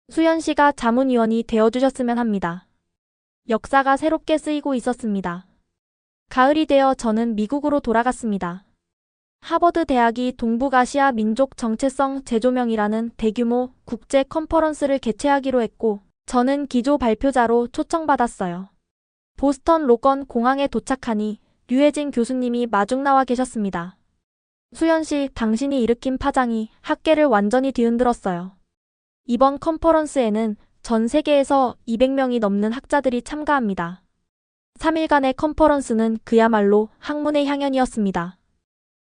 수연 씨가 자문위원이 되어주셨으면 합니다. 역사가 새롭게 쓰이고 있었습니다. 가을이 되어 저는 미국으로 돌아갔습니다. 하버드 대학이 동북아시아 민족 정체성 재조명이라는 대규모 국제 컨퍼런스를 개최하기로 했고 저는 기조 발표자로 초청받았어요. 보스턴 로건 공항에 도착하니 류혜진 교수님이 마중 나와 계셨습니다. 수연 씨, 당신이 일으킨 파장이 학계를 완전히 뒤흔들었어요. 이번 컨퍼런스에는 전 세계에서 200명이 넘는 학자들이 참가합니다. 3일간의 컨퍼런스는 그야말로 학문의 향연이었습니다.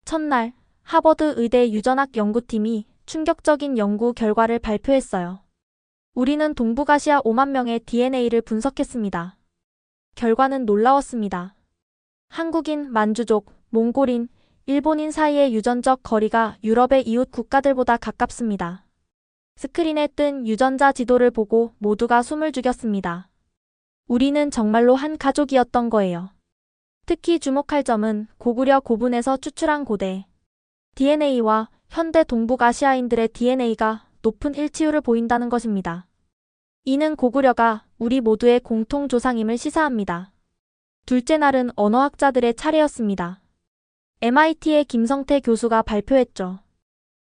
첫날, 하버드 의대 유전학 연구팀이 충격적인 연구 결과를 발표했어요. 우리는 동북아시아 5만 명의 DNA를 분석했습니다. 결과는 놀라웠습니다. 한국인, 만주족, 몽골인, 일본인 사이의 유전적 거리가 유럽의 이웃 국가들보다 가깝습니다. 스크린에 뜬 유전자 지도를 보고 모두가 숨을 죽였습니다. 우리는 정말로 한 가족이었던 거예요. 특히 주목할 점은 고구려 고분에서 추출한 고대 DNA와 현대 동북아시아인들의 DNA가 높은 일치율을 보인다는 것입니다. 이는 고구려가 우리 모두의 공통 조상임을 시사합니다. 둘째 날은 언어학자들의 차례였습니다. MIT의 김성태 교수가 발표했죠.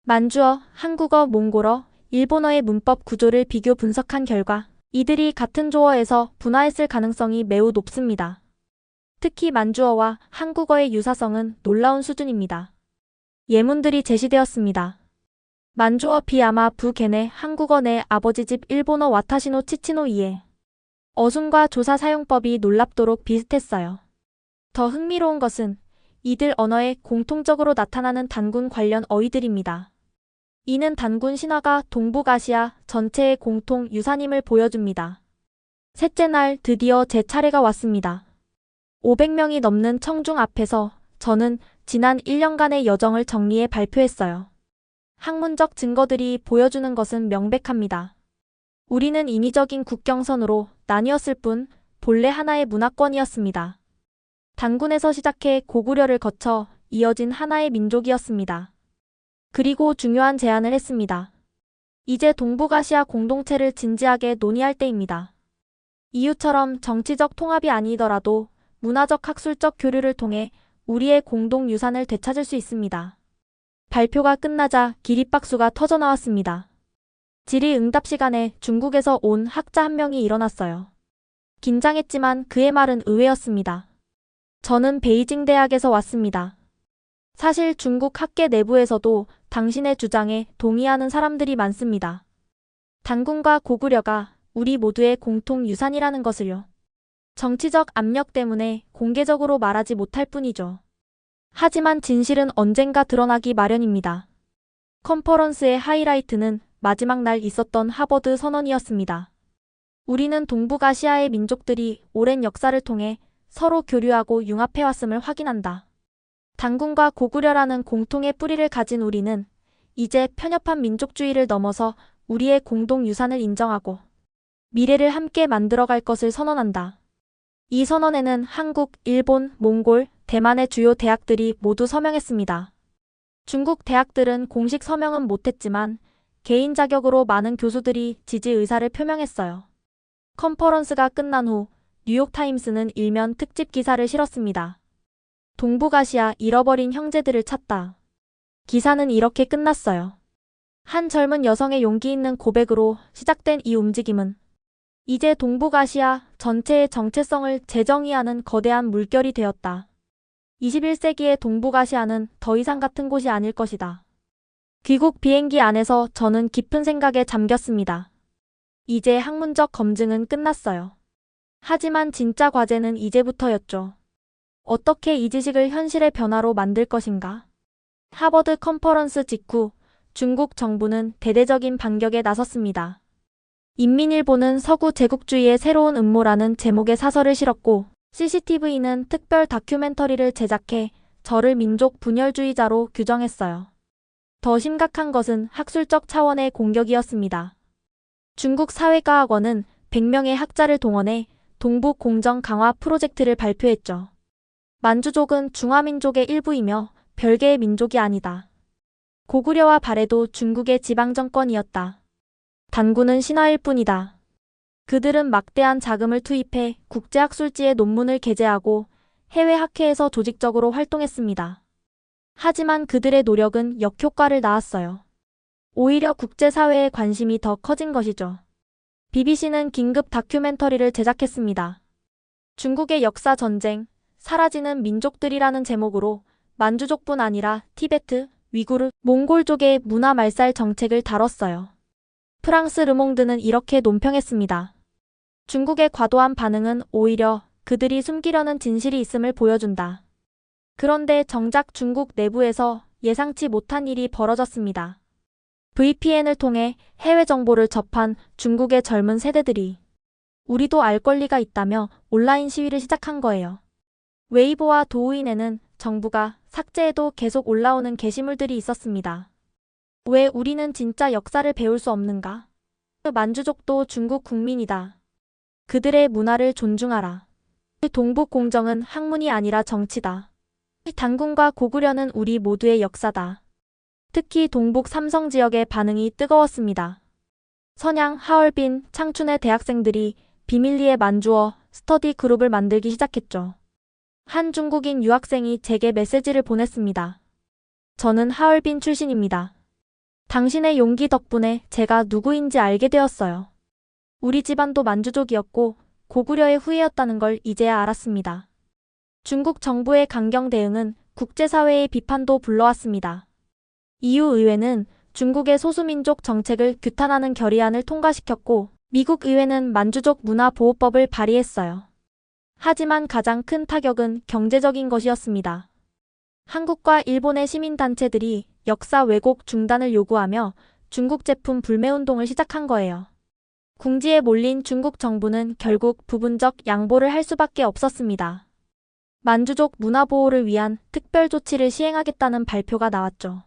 만주어, 한국어, 몽골어, 일본어의 문법 구조를 비교 분석한 결과 이들이 같은 조어에서 분화했을 가능성이 매우 높습니다. 특히 만주어와 한국어의 유사성은 놀라운 수준입니다. 예문들이 제시되었습니다. 만주어 비야마 부게네 한국어 내 아버지 집 일본어 와타시노 치치노 이에 어순과 조사 사용법이 놀랍도록 비슷했어요. 더 흥미로운 것은 이들 언어에 공통적으로 나타나는 단군 관련 어휘들입니다. 이는 단군 신화가 동북아시아 전체의 공통 유산임을 보여줍니다. 셋째 날 드디어 제 차례가 왔습니다. 500명이 넘는 청중 앞에서 저는 지난 1년간의 여정을 정리해 발표했어요. 학문적 증거들이 보여주는 것은 명백합니다. 우리는 인위적인 국경선으로 나뉘었을 뿐 본래 하나의 문화권이었습니다. 단군에서 시작해 고구려를 거쳐 이어진 하나의 민족이었습니다. 그리고 중요한 제안을 했습니다. 이제 동북아시아 공동체를 진지하게 논의할 때입니다. 이유처럼 정치적 통합이 아니더라도 문화적 학술적 교류를 통해 우리의 공동 유산을 되찾을 수 있습니다. 발표가 끝나자 기립박수가 터져나왔습니다. 질의응답 시간에 중국에서 온 학자 한 명이 일어났어요. 긴장했지만 그의 말은 의외였습니다. 저는 베이징 대학에서 왔습니다. 사실 중국 학계 내부에서도 당신의 주장에 동의하는 사람들이 많습니다. 단군과 고구려가 우리 모두의 공통 유산이라는 것을요. 정치적 압력 때문에 공개적으로 말하지 못할 뿐이죠. 하지만 진실은 언젠가 드러나기 마련입니다. 컨퍼런스의 하이라이트는 마지막 날 있었던 하버드 선언이었습니다. 우리는 동북아시아의 민족들이 오랜 역사를 통해 서로 교류하고 융합해왔음을 확인한다. 단군과 고구려라는 공통의 뿌리를 가진 우리는 이제 편협한 민족주의를 넘어서 우리의 공동 유산을 인정하고 미래를 함께 만들어갈 것을 선언한다. 이 선언에는 한국, 일본, 몽골, 대만의 주요 대학들이 모두 서명했습니다. 중국 대학들은 공식 서명은 못했지만 개인 자격으로 많은 교수들이 지지 의사를 표명했어요. 컨퍼런스가 끝난 후 뉴욕타임스는 일면 특집 기사를 실었습니다. 동북아시아 잃어버린 형제들을 찾다. 기사는 이렇게 끝났어요. 한 젊은 여성의 용기 있는 고백으로 시작된 이 움직임은 이제 동북아시아 전체의 정체성을 재정의하는 거대한 물결이 되었다. 21세기의 동북아시아는 더 이상 같은 곳이 아닐 것이다. 귀국 비행기 안에서 저는 깊은 생각에 잠겼습니다. 이제 학문적 검증은 끝났어요. 하지만 진짜 과제는 이제부터였죠. 어떻게 이 지식을 현실의 변화로 만들 것인가? 하버드 컨퍼런스 직후 중국 정부는 대대적인 반격에 나섰습니다. 인민일보는 서구 제국주의의 새로운 음모라는 제목의 사설을 실었고 CCTV는 특별 다큐멘터리를 제작해 저를 민족 분열주의자로 규정했어요. 더 심각한 것은 학술적 차원의 공격이었습니다. 중국 사회과학원은 100명의 학자를 동원해 동북 공정 강화 프로젝트를 발표했죠. 만주족은 중화민족의 일부이며 별개의 민족이 아니다. 고구려와 발해도 중국의 지방정권이었다. 단군은 신화일 뿐이다. 그들은 막대한 자금을 투입해 국제학술지에 논문을 게재하고 해외 학회에서 조직적으로 활동했습니다. 하지만 그들의 노력은 역효과를 낳았어요. 오히려 국제사회의 관심이 더 커진 것이죠. BBC는 긴급 다큐멘터리를 제작했습니다. 중국의 역사 전쟁, 사라지는 민족들이라는 제목으로 만주족뿐 아니라 티베트, 위구르, 몽골족의 문화 말살 정책을 다뤘어요. 프랑스 르몽드는 이렇게 논평했습니다. 중국의 과도한 반응은 오히려 그들이 숨기려는 진실이 있음을 보여준다. 그런데 정작 중국 내부에서 예상치 못한 일이 벌어졌습니다. VPN을 통해 해외 정보를 접한 중국의 젊은 세대들이 우리도 알 권리가 있다며 온라인 시위를 시작한 거예요. 웨이보와 도우인에는 정부가 삭제해도 계속 올라오는 게시물들이 있었습니다. 왜 우리는 진짜 역사를 배울 수 없는가? 만주족도 중국 국민이다. 그들의 문화를 존중하라. 동북 공정은 학문이 아니라 정치다. 단군과 고구려는 우리 모두의 역사다. 특히 동북 삼성 지역의 반응이 뜨거웠습니다. 선양, 하얼빈, 창춘의 대학생들이 비밀리에 만주어 스터디 그룹을 만들기 시작했죠. 한 중국인 유학생이 제게 메시지를 보냈습니다. 저는 하얼빈 출신입니다. 당신의 용기 덕분에 제가 누구인지 알게 되었어요. 우리 집안도 만주족이었고 고구려의 후예였다는 걸 이제야 알았습니다. 중국 정부의 강경 대응은 국제사회의 비판도 불러왔습니다. EU 의회는 중국의 소수민족 정책을 규탄하는 결의안을 통과시켰고 미국 의회는 만주족 문화보호법을 발의했어요. 하지만 가장 큰 타격은 경제적인 것이었습니다. 한국과 일본의 시민단체들이 역사 왜곡 중단을 요구하며 중국 제품 불매운동을 시작한 거예요. 궁지에 몰린 중국 정부는 결국 부분적 양보를 할 수밖에 없었습니다. 만주족 문화보호를 위한 특별 조치를 시행하겠다는 발표가 나왔죠.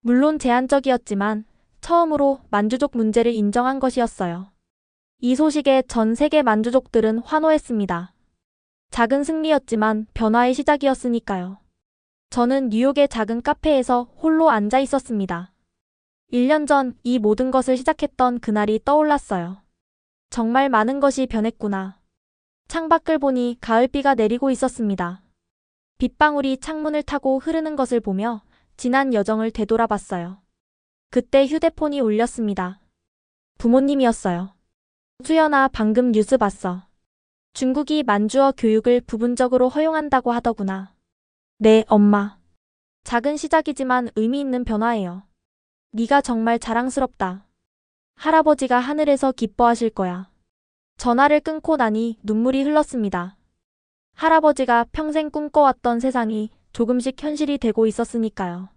물론 제한적이었지만 처음으로 만주족 문제를 인정한 것이었어요. 이 소식에 전 세계 만주족들은 환호했습니다. 작은 승리였지만 변화의 시작이었으니까요. 저는 뉴욕의 작은 카페에서 홀로 앉아 있었습니다. 1년 전 이 모든 것을 시작했던 그날이 떠올랐어요. 정말 많은 것이 변했구나. 창밖을 보니 가을비가 내리고 있었습니다. 빗방울이 창문을 타고 흐르는 것을 보며 지난 여정을 되돌아봤어요. 그때 휴대폰이 울렸습니다. 부모님이었어요. 수연아, 방금 뉴스 봤어. 중국이 만주어 교육을 부분적으로 허용한다고 하더구나. 네, 엄마. 작은 시작이지만 의미 있는 변화예요. 네가 정말 자랑스럽다. 할아버지가 하늘에서 기뻐하실 거야. 전화를 끊고 나니 눈물이 흘렀습니다. 할아버지가 평생 꿈꿔왔던 세상이 조금씩 현실이 되고 있었으니까요.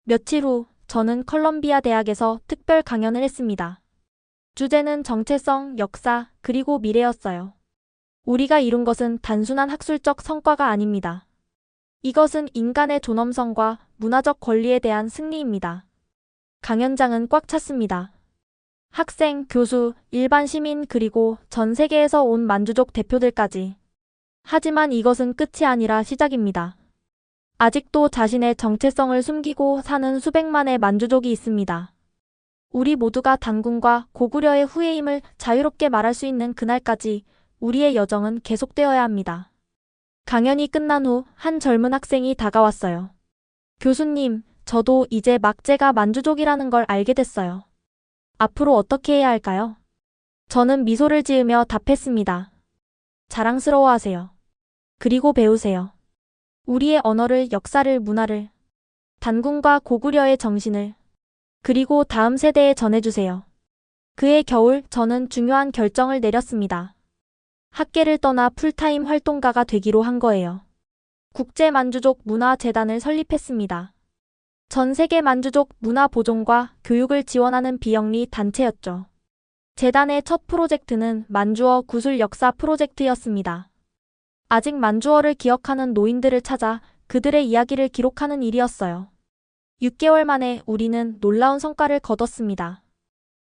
며칠 후 저는 컬럼비아 대학에서 특별 강연을 했습니다. 주제는 정체성, 역사, 그리고 미래였어요. 우리가 이룬 것은 단순한 학술적 성과가 아닙니다. 이것은 인간의 존엄성과 문화적 권리에 대한 승리입니다. 강연장은 꽉 찼습니다. 학생, 교수, 일반 시민 그리고 전 세계에서 온 만주족 대표들까지. 하지만 이것은 끝이 아니라 시작입니다. 아직도 자신의 정체성을 숨기고 사는 수백만의 만주족이 있습니다. 우리 모두가 단군과 고구려의 후예임을 자유롭게 말할 수 있는 그날까지 우리의 여정은 계속되어야 합니다. 강연이 끝난 후 한 젊은 학생이 다가왔어요. 교수님, 저도 이제 막 제가 만주족이라는 걸 알게 됐어요. 앞으로 어떻게 해야 할까요? 저는 미소를 지으며 답했습니다. 자랑스러워하세요. 그리고 배우세요. 우리의 언어를, 역사를, 문화를, 단군과 고구려의 정신을, 그리고 다음 세대에 전해주세요. 그해 겨울 저는 중요한 결정을 내렸습니다. 학계를 떠나 풀타임 활동가가 되기로 한 거예요. 국제만주족 문화재단을 설립했습니다. 전 세계 만주족 문화 보존과 교육을 지원하는 비영리 단체였죠. 재단의 첫 프로젝트는 만주어 구술 역사 프로젝트였습니다. 아직 만주어를 기억하는 노인들을 찾아 그들의 이야기를 기록하는 일이었어요. 6개월 만에 우리는 놀라운 성과를 거뒀습니다.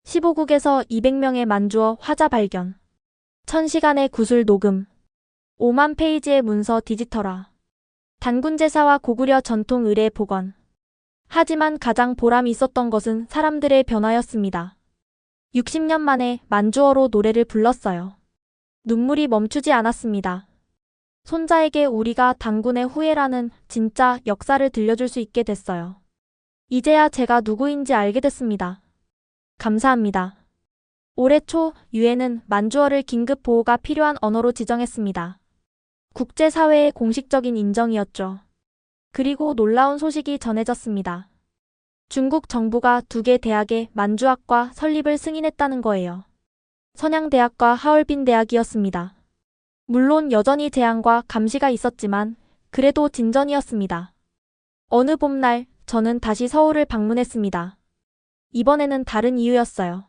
15국에서 200명의 만주어 화자 발견, 1000시간의 구술 녹음, 5만 페이지의 문서 디지털화, 단군 제사와 고구려 전통 의례 복원. 하지만 가장 보람이 있었던 것은 사람들의 변화였습니다. 60년 만에 만주어로 노래를 불렀어요. 눈물이 멈추지 않았습니다. 손자에게 우리가 단군의 후예라는 진짜 역사를 들려줄 수 있게 됐어요. 이제야 제가 누구인지 알게 됐습니다. 감사합니다. 올해 초 유엔은 만주어를 긴급 보호가 필요한 언어로 지정했습니다. 국제사회의 공식적인 인정이었죠. 그리고 놀라운 소식이 전해졌습니다. 중국 정부가 2개 대학의 만주학과 설립을 승인했다는 거예요. 선양대학과 하얼빈대학이었습니다. 물론 여전히 제한과 감시가 있었지만 그래도 진전이었습니다. 어느 봄날 저는 다시 서울을 방문했습니다. 이번에는 다른 이유였어요.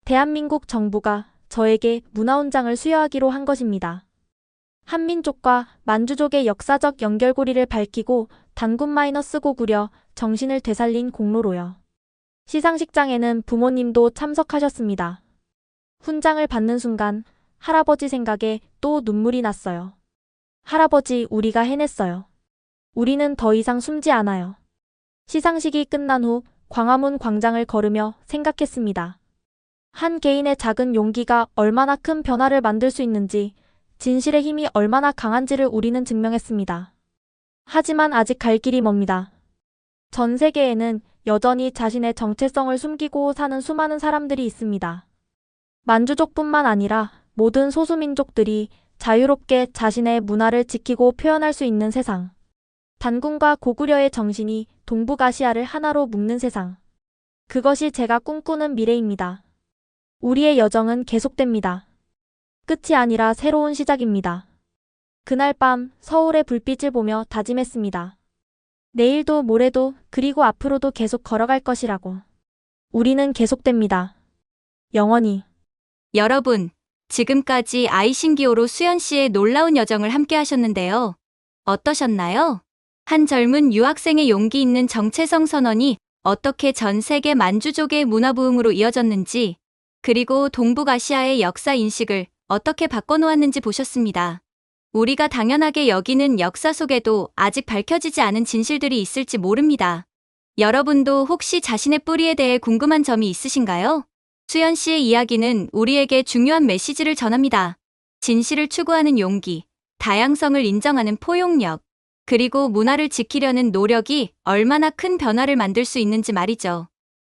대한민국 정부가 저에게 문화훈장을 수여하기로 한 것입니다. 한민족과 만주족의 역사적 연결고리를 밝히고 단군-고구려 정신을 되살린 공로로요. 시상식장에는 부모님도 참석하셨습니다. 훈장을 받는 순간 할아버지 생각에 또 눈물이 났어요. 할아버지, 우리가 해냈어요. 우리는 더 이상 숨지 않아요. 시상식이 끝난 후 광화문 광장을 걸으며 생각했습니다. 한 개인의 작은 용기가 얼마나 큰 변화를 만들 수 있는지, 진실의 힘이 얼마나 강한지를 우리는 증명했습니다. 하지만 아직 갈 길이 멉니다. 전 세계에는 여전히 자신의 정체성을 숨기고 사는 수많은 사람들이 있습니다. 만주족뿐만 아니라 모든 소수민족들이 자유롭게 자신의 문화를 지키고 표현할 수 있는 세상. 단군과 고구려의 정신이 동북아시아를 하나로 묶는 세상. 그것이 제가 꿈꾸는 미래입니다. 우리의 여정은 계속됩니다. 끝이 아니라 새로운 시작입니다. 그날 밤 서울의 불빛을 보며 다짐했습니다. 내일도 모레도 그리고 앞으로도 계속 걸어갈 것이라고. 우리는 계속됩니다. 영원히. 여러분, 지금까지 아이신기호로 수연 씨의 놀라운 여정을 함께 하셨는데요. 어떠셨나요? 한 젊은 유학생의 용기 있는 정체성 선언이 어떻게 전 세계 만주족의 문화 부흥으로 이어졌는지, 그리고 동북아시아의 역사 인식을 어떻게 바꿔놓았는지 보셨습니다. 우리가 당연하게 여기는 역사 속에도 아직 밝혀지지 않은 진실들이 있을지 모릅니다. 여러분도 혹시 자신의 뿌리에 대해 궁금한 점이 있으신가요? 수연 씨의 이야기는 우리에게 중요한 메시지를 전합니다. 진실을 추구하는 용기, 다양성을 인정하는 포용력, 그리고 문화를 지키려는 노력이 얼마나 큰 변화를 만들 수 있는지 말이죠.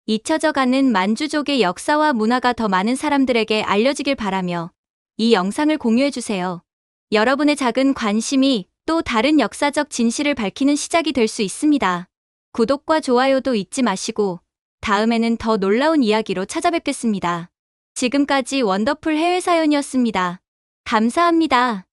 잊혀져가는 만주족의 역사와 문화가 더 많은 사람들에게 알려지길 바라며 이 영상을 공유해주세요. 여러분의 작은 관심이 또 다른 역사적 진실을 밝히는 시작이 될 수 있습니다. 구독과 좋아요도 잊지 마시고 다음에는 더 놀라운 이야기로 찾아뵙겠습니다. 지금까지 원더풀 해외사연이었습니다. 감사합니다.